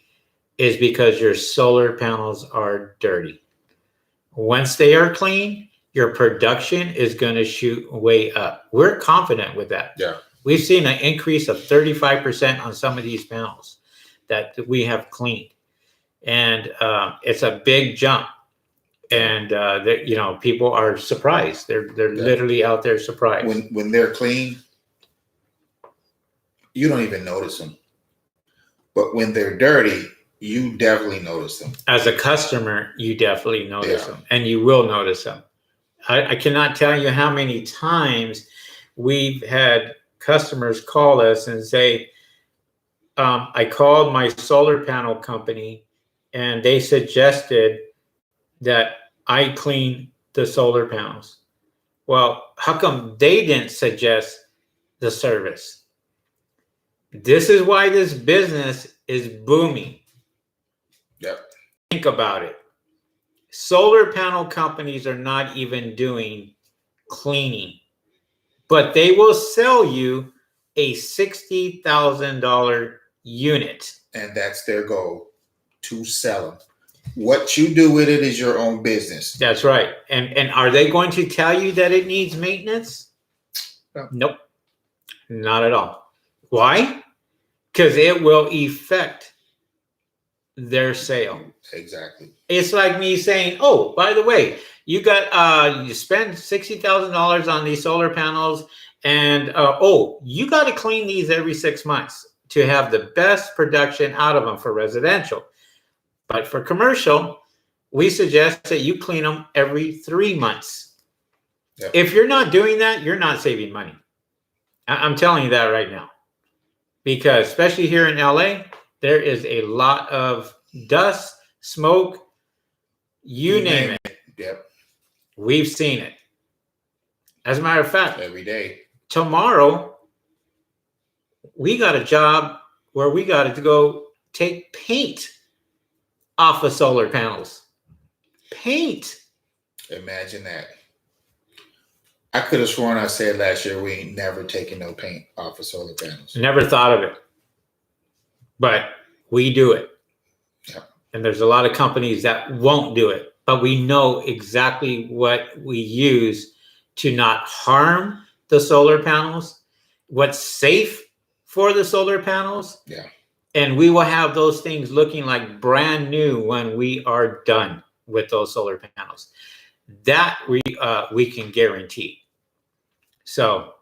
is because your solar panels are dirty. Once they are clean, your production is going to shoot way up. We're confident with that. Yeah. We've seen an increase of 35% on some of these panels that we have cleaned. And it's a big jump. And people are surprised. They're literally out there surprised. When they're clean, you don't even notice them. But when they're dirty, you definitely notice them. As a customer, you definitely notice them, and you will notice them. I cannot tell you how many times we've had customers call us and say, I called my solar panel company and they suggested that I clean the solar panels. Well, how come they didn't suggest the service? This is why this business is booming. Yep. Think about it. Solar panel companies are not even doing cleaning, but they will sell you a $60,000 unit. And that's their goal, to sell them. What you do with it is your own business. That's right. And are they going to tell you that it needs maintenance? No. Nope. Not at all. Why? Because it will affect their sale. Exactly. It's like me saying, oh, by the way, you spend $60,000 on these solar panels, and you got to clean these every 6 months to have the best production out of them for residential. But for commercial, we suggest that you clean them every 3 months. Yep. If you're not doing that, you're not saving money. I'm telling you that right now. Because especially here in LA, there is a lot of dust, smoke, you name it. Yep. We've seen it. As a matter of fact, every day. Tomorrow, we got a job where we got to go take paint off of solar panels. Paint. Imagine that. I could have sworn I said last year we ain't never taken no paint off of solar panels. Never thought of it. But we do it. Yeah. And there's a lot of companies that won't do it. But we know exactly what we use to not harm the solar panels, what's safe for the solar panels. Yeah. And we will have those things looking like brand new when we are done with those solar panels. That we can guarantee. So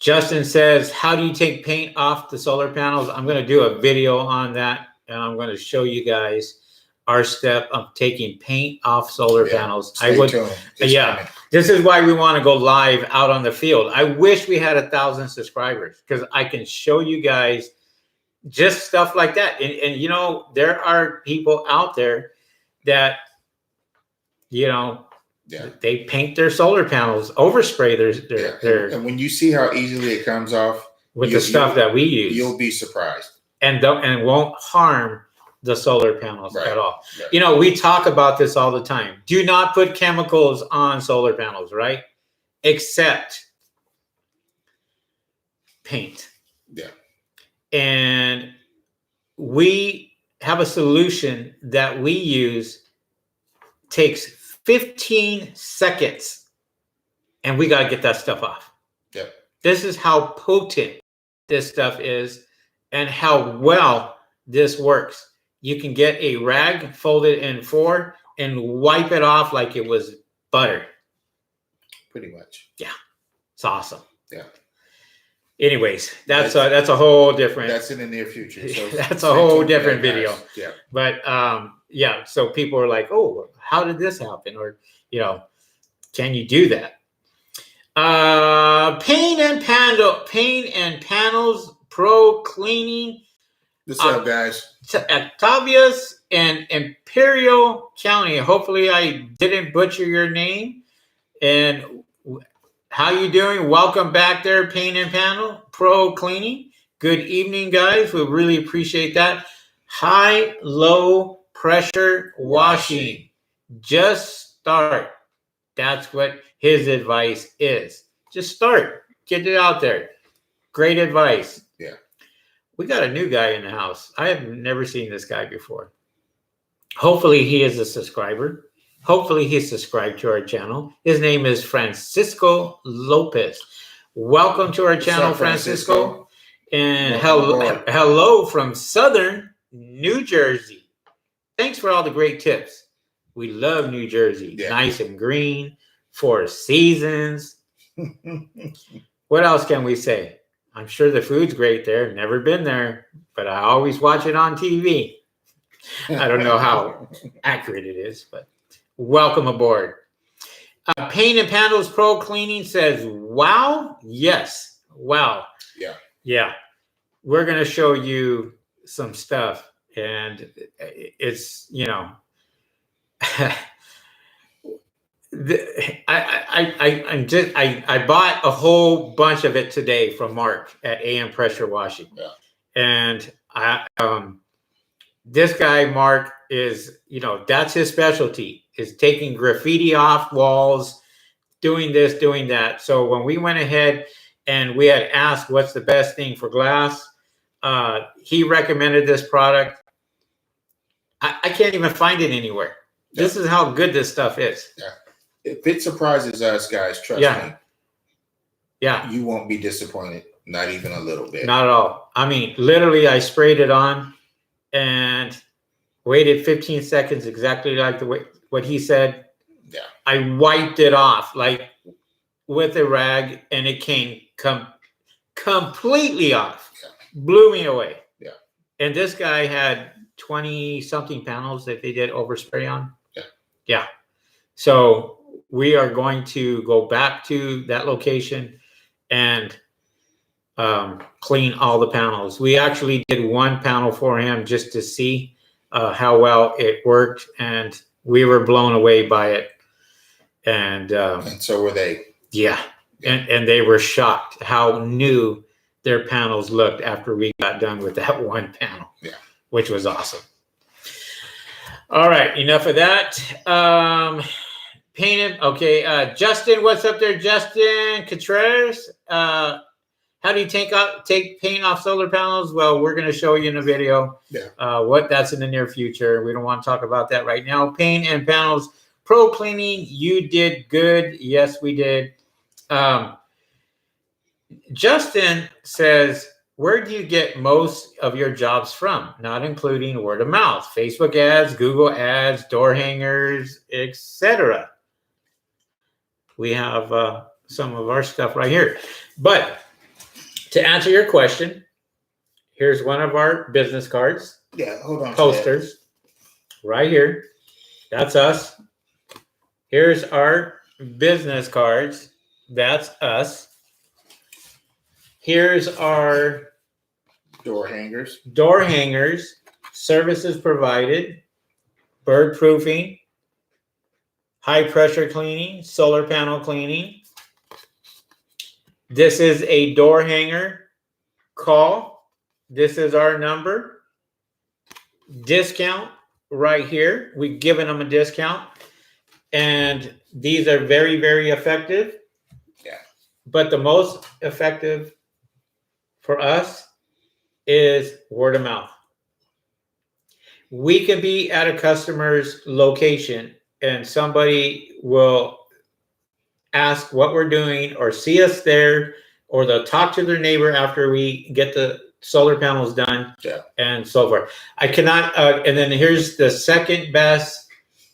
Justin says, how do you take paint off the solar panels? I'm going to do a video on that, and I'm going to show you guys our step of taking paint off solar panels. Stay tuned. It's coming. This is why we want to go live out on the field. I wish we had 1,000 subscribers because I can show you guys just stuff like that. And you know, there are people out there that, you know, they paint their solar panels, overspray their and when you see how easily it comes off with the stuff that we use, you'll be surprised. And won't harm the solar panels at all. Right. You know, we talk about this all the time. Do not put chemicals on solar panels, right? Except paint. Yeah. And we have a solution that we use, takes 15 seconds, and we got to get that stuff off. Yep. This is how potent this stuff is and how well this works. You can get a rag, fold it in 4, and wipe it off like it was butter. Pretty much. Yeah. It's awesome. Yeah. Anyways, that's a whole different. That's in the near future. So that's a whole different video. Yeah. But yeah, so people are like, "Oh, how did this happen?" Or, you know, can you do that? Paint and panels pro cleaning. What's up, guys? Octavius and Imperial County. Hopefully, I didn't butcher your name. And how you doing? Welcome back there, Paint and Panel Pro Cleaning. Good evening, guys. We really appreciate that. High, low pressure washing. Just start. That's what his advice is. Just start. Get it out there. Great advice. Yeah. We got a new guy in the house. I have never seen this guy before. Hopefully he is a subscriber. Hopefully he's subscribed to our channel. His name is Francisco Lopez. Welcome to our channel, Francisco. And hello from Southern New Jersey. Thanks for all the great tips. We love New Jersey. Yeah. Nice and green. 4 seasons. What else can we say? I'm sure the food's great there. Never been there, but I always watch it on TV. I don't know how accurate it is, but welcome aboard. Paint and Panels Pro Cleaning says, wow. Yes. Wow. Yeah. Yeah. We're going to show you some stuff, and it's, you know, I bought a whole bunch of it today from Mark at AM Pressure Washing. Yeah. And this guy, Mark, is, you know, that's his specialty, is taking graffiti off walls, doing this, doing that. So when we went ahead and we had asked what's the best thing for glass, he recommended this product. I can't even find it anywhere. Yeah. This is how good this stuff is. Yeah. If it surprises us, guys, trust me. Yeah. You won't be disappointed. Not even a little bit. Not at all. I mean, literally, I sprayed it on and waited 15 seconds, exactly like the way what he said. Yeah. I wiped it off like with a rag, and it came completely off. Yeah. Blew me away. Yeah. And this guy had 20-something panels that they did overspray on. Yeah. Yeah. So we are going to go back to that location and clean all the panels. We actually did one panel for him just to see how well it worked, and we were blown away by it. And so were they. Yeah. And they were shocked how new their panels looked after we got done with that one panel. Yeah. Which was awesome. All right, enough of that. Painted. Okay, Justin, what's up there, Justin Contreras? How do you take paint off solar panels? Well, we're going to show you in a video. Yeah. What that's in the near future. We don't want to talk about that right now. Paint and Panels Pro Cleaning. You did good. Yes, we did. Justin says, where do you get most of your jobs from? Not including word of mouth, Facebook ads, Google ads, door hangers, etc. We have some of our stuff right here. But to answer your question, here's one of our business cards. Yeah, hold on. Posters right here. That's us. Here's our business cards. That's us. Here's our Door hangers. door hangers, services provided, bird proofing, high pressure cleaning, solar panel cleaning. This is a door hanger call. This is our number. Discount right here. We've given them a discount. And these are very, very effective. Yeah. But the most effective for us is word of mouth. We could be at a customer's location and somebody will ask what we're doing or see us there, or they'll talk to their neighbor after we get the solar panels done, and so forth. I cannot, and then here's the second best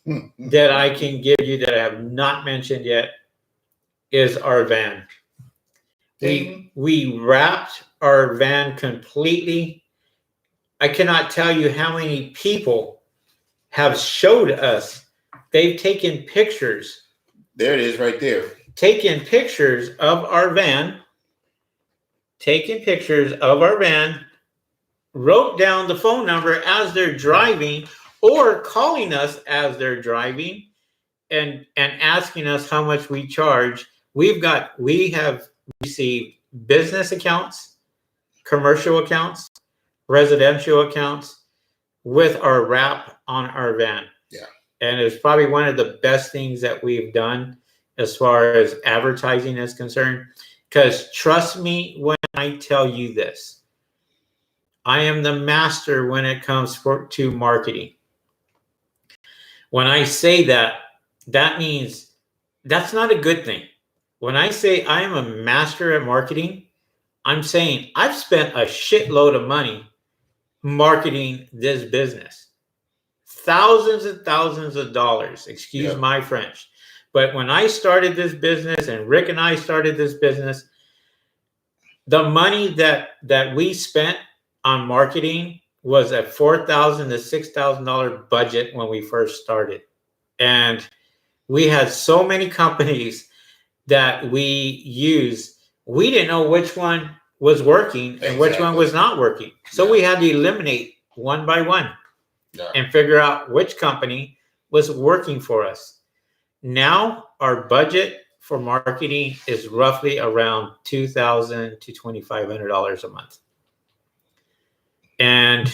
that I can give you that I have not mentioned yet is our van. We wrapped our van completely. I cannot tell you how many people have showed us. They've taken pictures. There it is right there. Taken pictures of our van. Taken pictures of our van. Wrote down the phone number as they're driving or calling us as they're driving and asking us how much we charge. We have received business accounts, commercial accounts, residential accounts with our wrap on our van. Yeah. And it's probably one of the best things that we've done as far as advertising is concerned. Because trust me when I tell you this, I am the master when it comes to marketing. When I say that, that means that's not a good thing. When I say I am a master at marketing, I'm saying I've spent a shitload of money marketing this business. Thousands and thousands of dollars, excuse my French. But when I started this business and Rick and I started this business, the money that we spent on marketing was a $4,000 to $6,000 budget when we first started. And we had so many companies that we used. We didn't know which one was working and which one was not working. So we had to eliminate one by one and figure out which company was working for us. Now our budget for marketing is roughly around $2,000 to $2,500 a month. And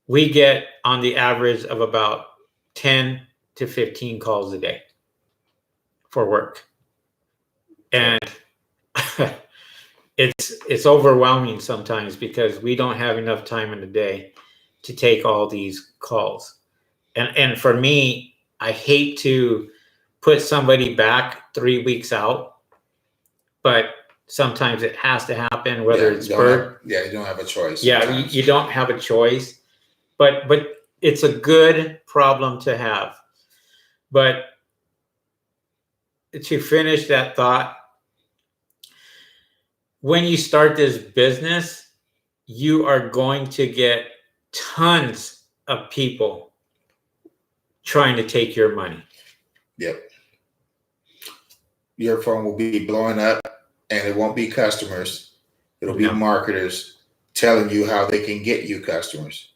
we get on the average of about 10 to 15 calls a day for work. And it's overwhelming sometimes because we don't have enough time in the day to take all these calls. And for me, I hate to put somebody back 3 weeks out, but sometimes it has to happen, whether it's bird. You don't have a choice. Yeah, you don't have a choice, but it's a good problem to have. But to finish that thought, when you start this business, you are going to get tons of people trying to take your money. Yep. Your phone will be blowing up, and it won't be customers. It'll be marketers telling you how they can get you customers.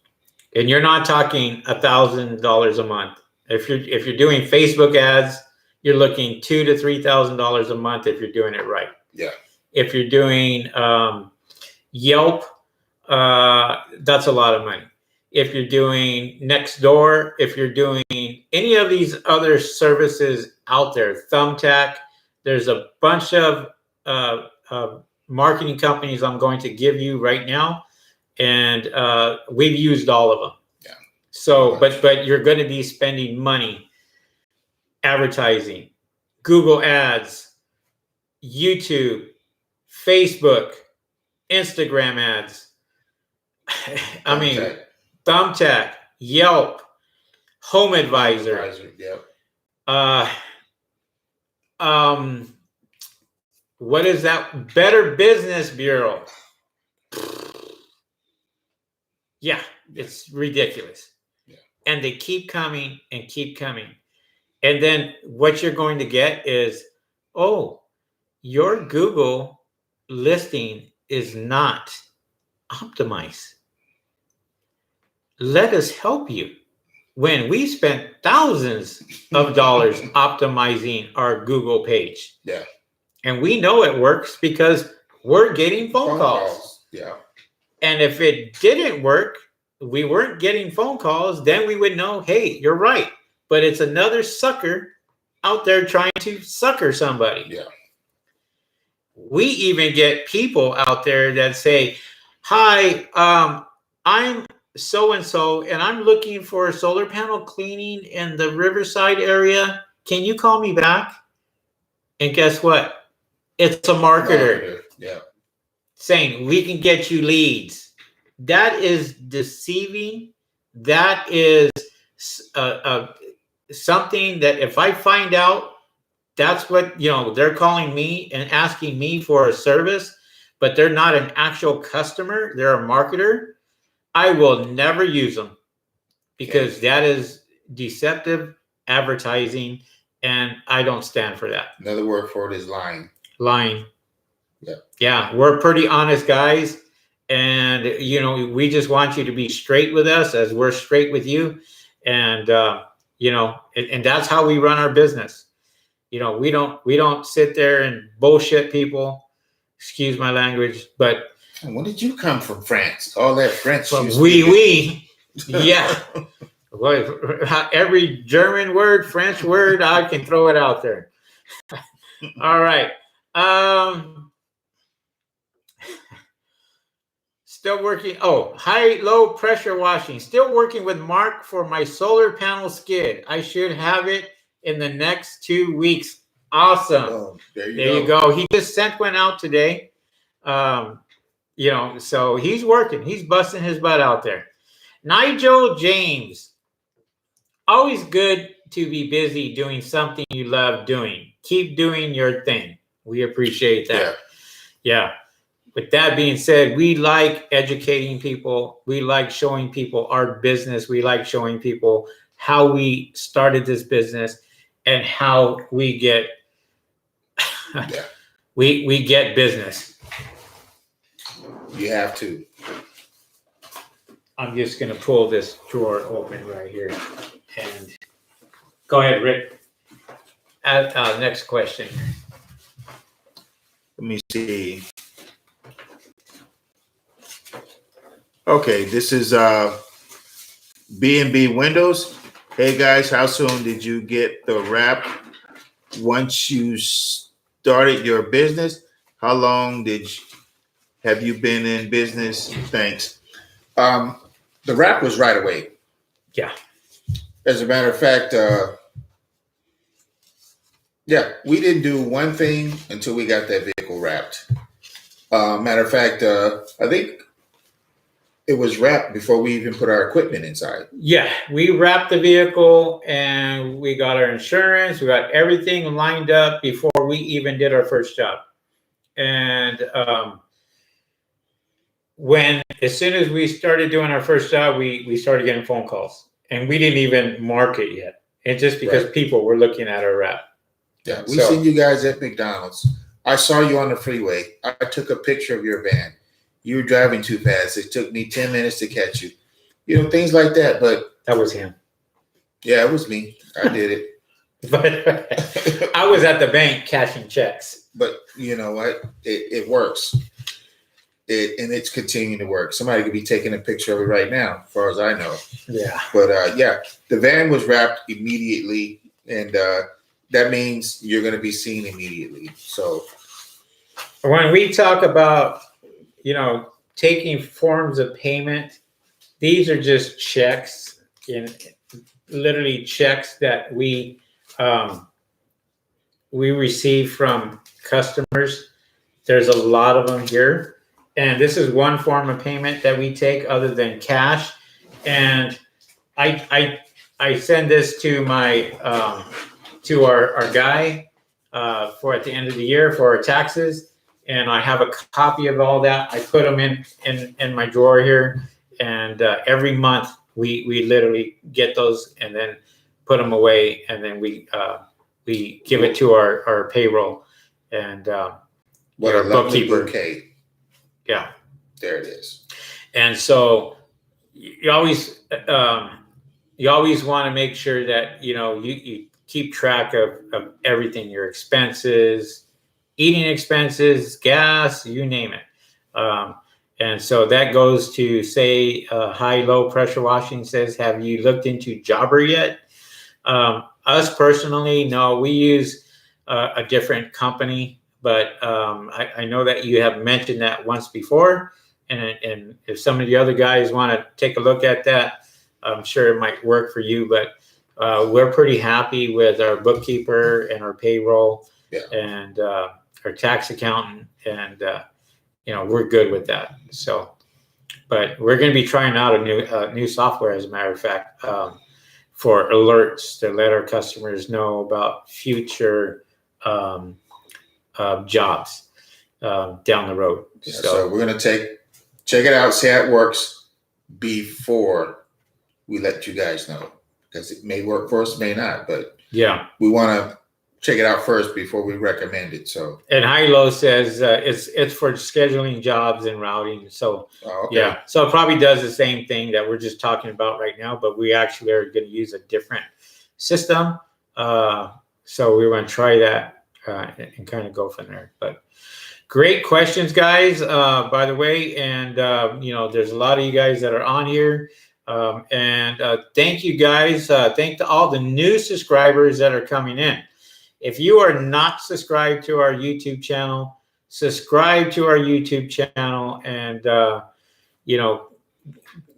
And you're not talking $1,000 a month. If you're doing Facebook ads, you're looking $2,000 to $3,000 a month if you're doing it right. Yeah. If you're doing Yelp, that's a lot of money. If you're doing Nextdoor, if you're doing any of these other services out there, Thumbtack, there's a bunch of marketing companies I'm going to give you right now, and we've used all of them. Yeah. So, but you're going to be spending money advertising, Google Ads, YouTube, Facebook, Instagram ads. I mean, Thumbtack, Yelp, Home Advisor. Yep. What is that? Better Business Bureau. Yeah, it's ridiculous. Yeah. And they keep coming and keep coming. And then what you're going to get is, oh, your Google listing is not optimized. Let us help you. When we spent thousands of dollars optimizing our Google page. Yeah. And we know it works because we're getting phone calls. Yeah. And if it didn't work, we weren't getting phone calls, then we would know, hey, you're right. But it's another sucker out there trying to sucker somebody. Yeah. We even get people out there that say, hi, I'm so-and-so, and I'm looking for a solar panel cleaning in the Riverside area. Can you call me back? And guess what? It's a marketer. Yeah. Saying we can get you leads. That is deceiving. That is something that if I find out that's what, they're calling me and asking me for a service, but they're not an actual customer, they're a marketer, I will never use them because that is deceptive advertising, and I don't stand for that. Another word for it is lying. Lying. Yeah. Yeah, we're pretty honest guys, and we just want you to be straight with us as we're straight with you, and and that's how we run our business. We don't sit there and bullshit people. Excuse my language, but when did you come from France? All that French. Yeah. Every German word, French word, I can throw it out there. All right. Still working. Oh, high-low pressure washing. Still working with Mark for my solar panel skid. I should have it in the next 2 weeks. Awesome. Oh, there you go. He just sent one out today. So he's working. He's busting his butt out there. Nigel James. Always good to be busy doing something you love doing. Keep doing your thing. We appreciate that. Yeah. With that being said, we like educating people. We like showing people our business. We like showing people how we started this business and how we get we get business. You have to. I'm just going to pull this drawer open right here. And go ahead, Rick. Next question. Let me see. Okay, this is B&B Windows. Hey guys, how soon did you get the wrap once you started your business? How long have you been in business? Thanks. The wrap was right away. Yeah. As a matter of fact, we didn't do one thing until we got that vehicle wrapped. Matter of fact, I think it was wrapped before we even put our equipment inside. Yeah, we wrapped the vehicle and we got our insurance. We got everything lined up before we even did our first job. And as soon as we started doing our first job, we started getting phone calls, and we didn't even market yet. And just because people were looking at our wrap. Yeah, we seen you guys at McDonald's. I saw you on the freeway. I took a picture of your van. You were driving too fast. It took me 10 minutes to catch you. Things like that. But that was him. Yeah, it was me. I did it. But I was at the bank cashing checks. But you know what? It works. And it's continuing to work. Somebody could be taking a picture of it right now, as far as I know. Yeah. But the van was wrapped immediately, and that means you're going to be seen immediately. So when we talk about taking forms of payment, these are just checks, literally checks that we receive from customers. There's a lot of them here, and this is one form of payment that we take other than cash. And I send this to my to our guy for at the end of the year for our taxes. And I have a copy of all that. I put them in my drawer here. And every month we literally get those, and then put them away, and then we give it to our payroll and what our a lovely bookkeeper. bouquet. Yeah, There it is. and so you always want to make sure that you keep track of everything, your expenses, eating expenses, gas, you name it. And so that goes to say high-low pressure washing says, have you looked into Jobber yet? Us personally, no, we use a different company, but I know that you have mentioned that once before. And if some of the other guys want to take a look at that, I'm sure it might work for you. But we're pretty happy with our bookkeeper and our payroll and our tax accountant, and we're good with that. So, but we're going to be trying out a new software, as a matter of fact, for alerts to let our customers know about future jobs down the road. Yeah, so we're going to check it out, see how it works before we let you guys know, because it may work for us, may not, but yeah, we want to check it out first before we recommend it. So, and high-low says it's for scheduling jobs and routing. So yeah, so it probably does the same thing that we're just talking about right now, but we actually are going to use a different system. So we want to try that and kind of go from there. But great questions, guys, by the way. And, there's a lot of you guys that are on here. And thank you, guys. Thank to all the new subscribers that are coming in. If you are not subscribed to our YouTube channel, subscribe to our YouTube channel and,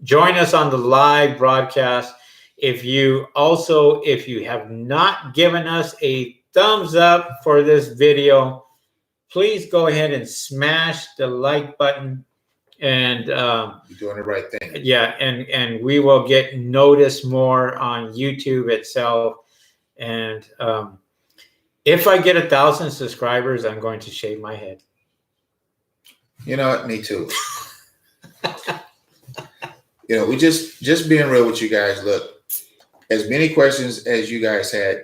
join us on the live broadcast. If you have not given us a thumbs up for this video, please go ahead and smash the like button, and you're doing the right thing. Yeah, and we will get noticed more on YouTube itself. And if I get 1,000 subscribers, I'm going to shave my head. You know what? Me too. We just being real with you guys. Look, as many questions as you guys had,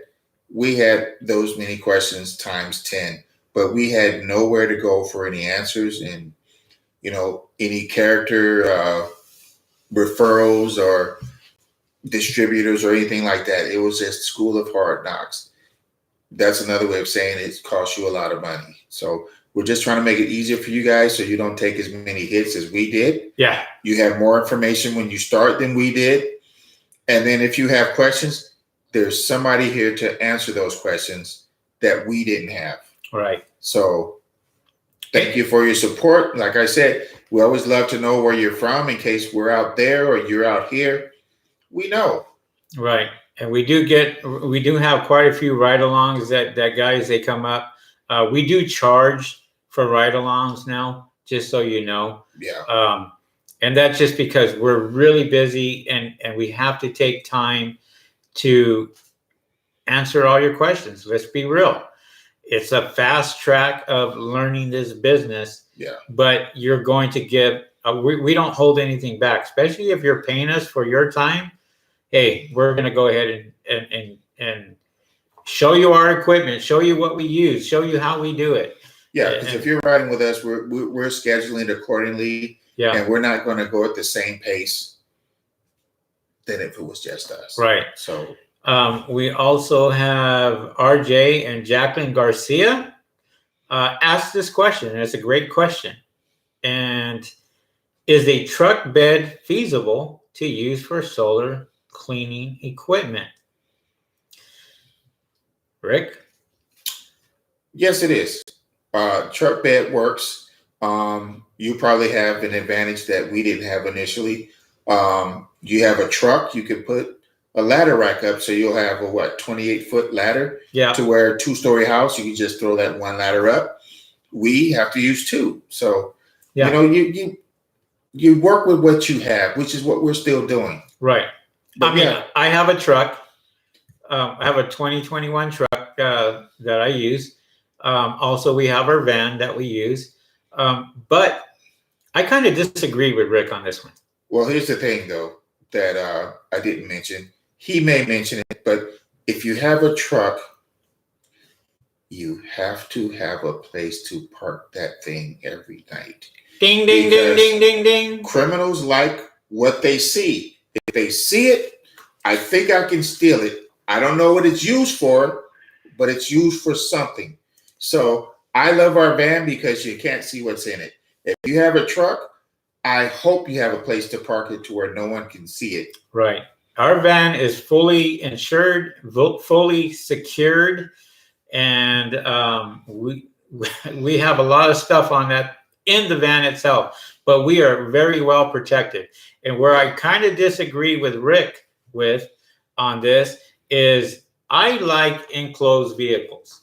we had those many questions times 10, but we had nowhere to go for any answers and, any character referrals or distributors or anything like that. It was just school of hard knocks. That's another way of saying it costs you a lot of money. So we're just trying to make it easier for you guys so you don't take as many hits as we did. Yeah. You have more information when you start than we did. And then if you have questions, there's somebody here to answer those questions that we didn't have. Right. So thank you for your support. Like I said, we always love to know where you're from in case we're out there or you're out here. We know. Right. And we do have quite a few ride-alongs that guys, they come up. We do charge for ride-alongs now, just so you know. Yeah. And that's just because we're really busy and we have to take time to answer all your questions. Let's be real. It's a fast track of learning this business. Yeah. But you're going to get, we don't hold anything back, especially if you're paying us for your time. Hey, we're going to go ahead and show you our equipment, show you what we use, show you how we do it. Yeah, because if you're riding with us, we're scheduling accordingly. Yeah. And we're not going to go at the same pace than if it was just us. Right. So we also have RJ and Jacqueline Garcia asked this question, and it's a great question. And is a truck bed feasible to use for solar cleaning equipment? Rick? Yes, it is. Truck bed works. You probably have an advantage that we didn't have initially. You have a truck, you could put a ladder rack up, so you'll have a 28-foot ladder. Yeah. To where a 2-story house, you can just throw that one ladder up. We have to use 2. So you work with what you have, which is what we're still doing. Right. But I have a truck. I have a 2021 truck that I use. Also, we have our van that we use. But I kind of disagree with Rick on this one. Well, here's the thing, though, that I didn't mention. he may mention it, but if you have a truck, you have to have a place to park that thing every night. Ding, ding, ding, Because ding, ding, ding. criminals like what they see. If they see it, I think I can steal it. I don't know what it's used for, but it's used for something. So I love our van because you can't see what's in it. If you have a truck, I hope you have a place to park it to where no one can see it. Right. Our van is fully insured, fully secured, and we have a lot of stuff on that in the van itself, but we are very well protected. And where I kind of disagree with Rick on this is I like enclosed vehicles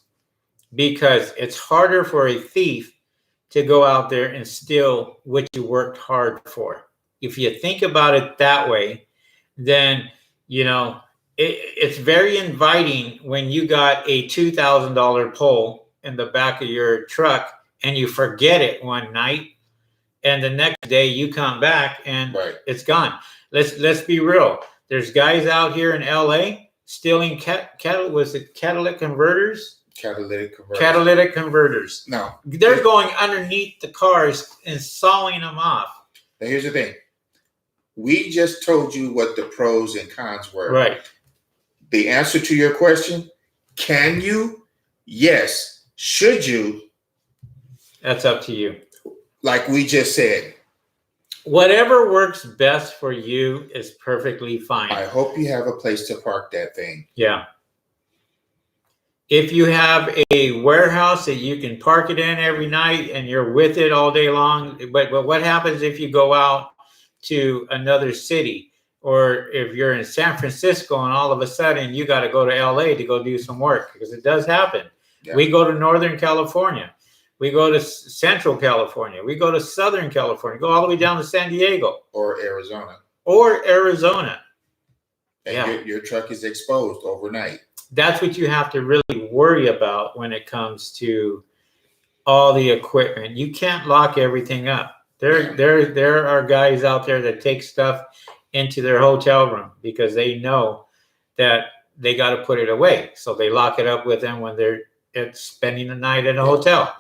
because it's harder for a thief to go out there and steal what you worked hard for. If you think about it that way, then, you know, it's very inviting when you got a $2,000 pole in the back of your truck and you forget it one night, and the next day you come back and it's gone. Let's be real. There's guys out here in LA stealing catalytic converters. Catalytic converters. No. They're going underneath the cars and sawing them off. Now here's the thing. We just told you what the pros and cons were. Right. The answer to your question, can you? Yes. Should you? That's up to you. Like we just said. Whatever works best for you is perfectly fine. I hope you have a place to park that thing. Yeah. If you have a warehouse that you can park it in every night and you're with it all day long, but what happens if you go out to another city, or if you're in San Francisco and all of a sudden you got to go to LA to go do some work? Because it does happen. Yeah. We go to Northern California. We go to Central California. We go to Southern California. Go all the way down to San Diego. Or Arizona. And your truck is exposed overnight. That's what you have to really worry about when it comes to all the equipment. You can't lock everything up. There are guys out there that take stuff into their hotel room because they know that they got to put it away. So they lock it up with them when they're spending the night in a hotel,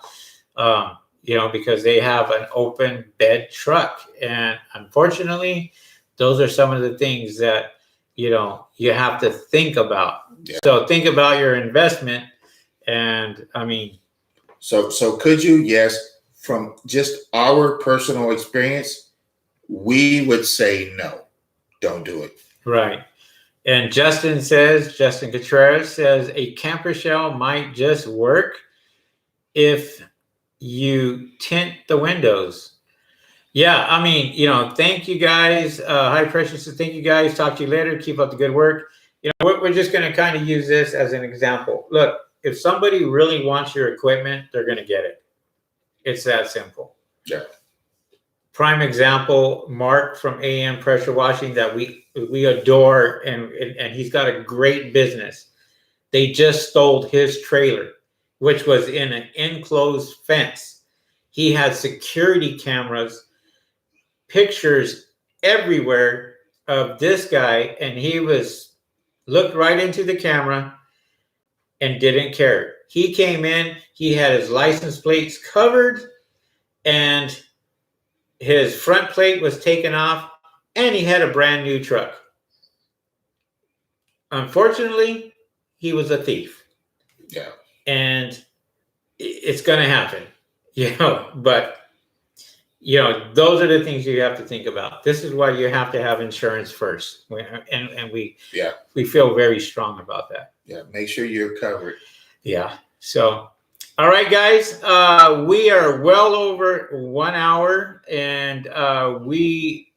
because they have an open bed truck. And unfortunately, those are some of the things that, you have to think about. Yeah. So think about your investment. And I mean, so could you? Yes. From just our personal experience, we would say no, don't do it. Right. And Justin Contreras says a camper shell might just work if you tint the windows. Yeah, I mean, thank you guys. High Pressure says thank you guys. Talk to you later. Keep up the good work. We're just going to kind of use this as an example. Look, if somebody really wants your equipment, they're going to get it. It's that simple. Yeah. Prime example, Mark from AM Pressure Washing that we adore, and he's got a great business. They just stole his trailer, which was in an enclosed fence. He had security cameras, pictures everywhere of this guy, and he looked right into the camera and didn't care. He came in, he had his license plates covered, and his front plate was taken off, and he had a brand new truck. Unfortunately, he was a thief. Yeah. And it's going to happen, but those are the things you have to think about. This is why you have to have insurance first. And we feel very strong about that. Yeah. Make sure you're covered. Yeah. So, all right, guys, we are well over 1 hour, and we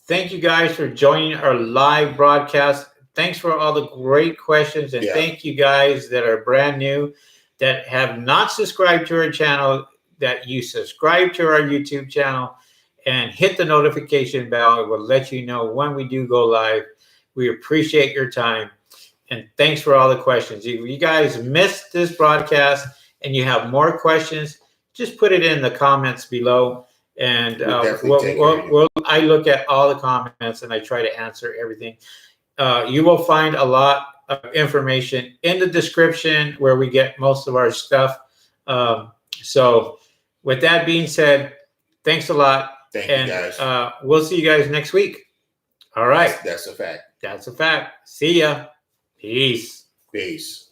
thank you guys for joining our live broadcast. Thanks for all the great questions, and thank you guys that are brand new, that have not subscribed to our channel, that you subscribe to our YouTube channel and hit the notification bell. It will let you know when we do go live. We appreciate your time, and thanks for all the questions. If you guys missed this broadcast and you have more questions, just put it in the comments below, and I look at all the comments and I try to answer everything. you will find a lot of information in the description where we get most of our stuff. So with that being said, thanks a lot. Thank and you guys. We'll see you guys next week. All right. That's a fact. That's a fact. See ya. Peace. Peace.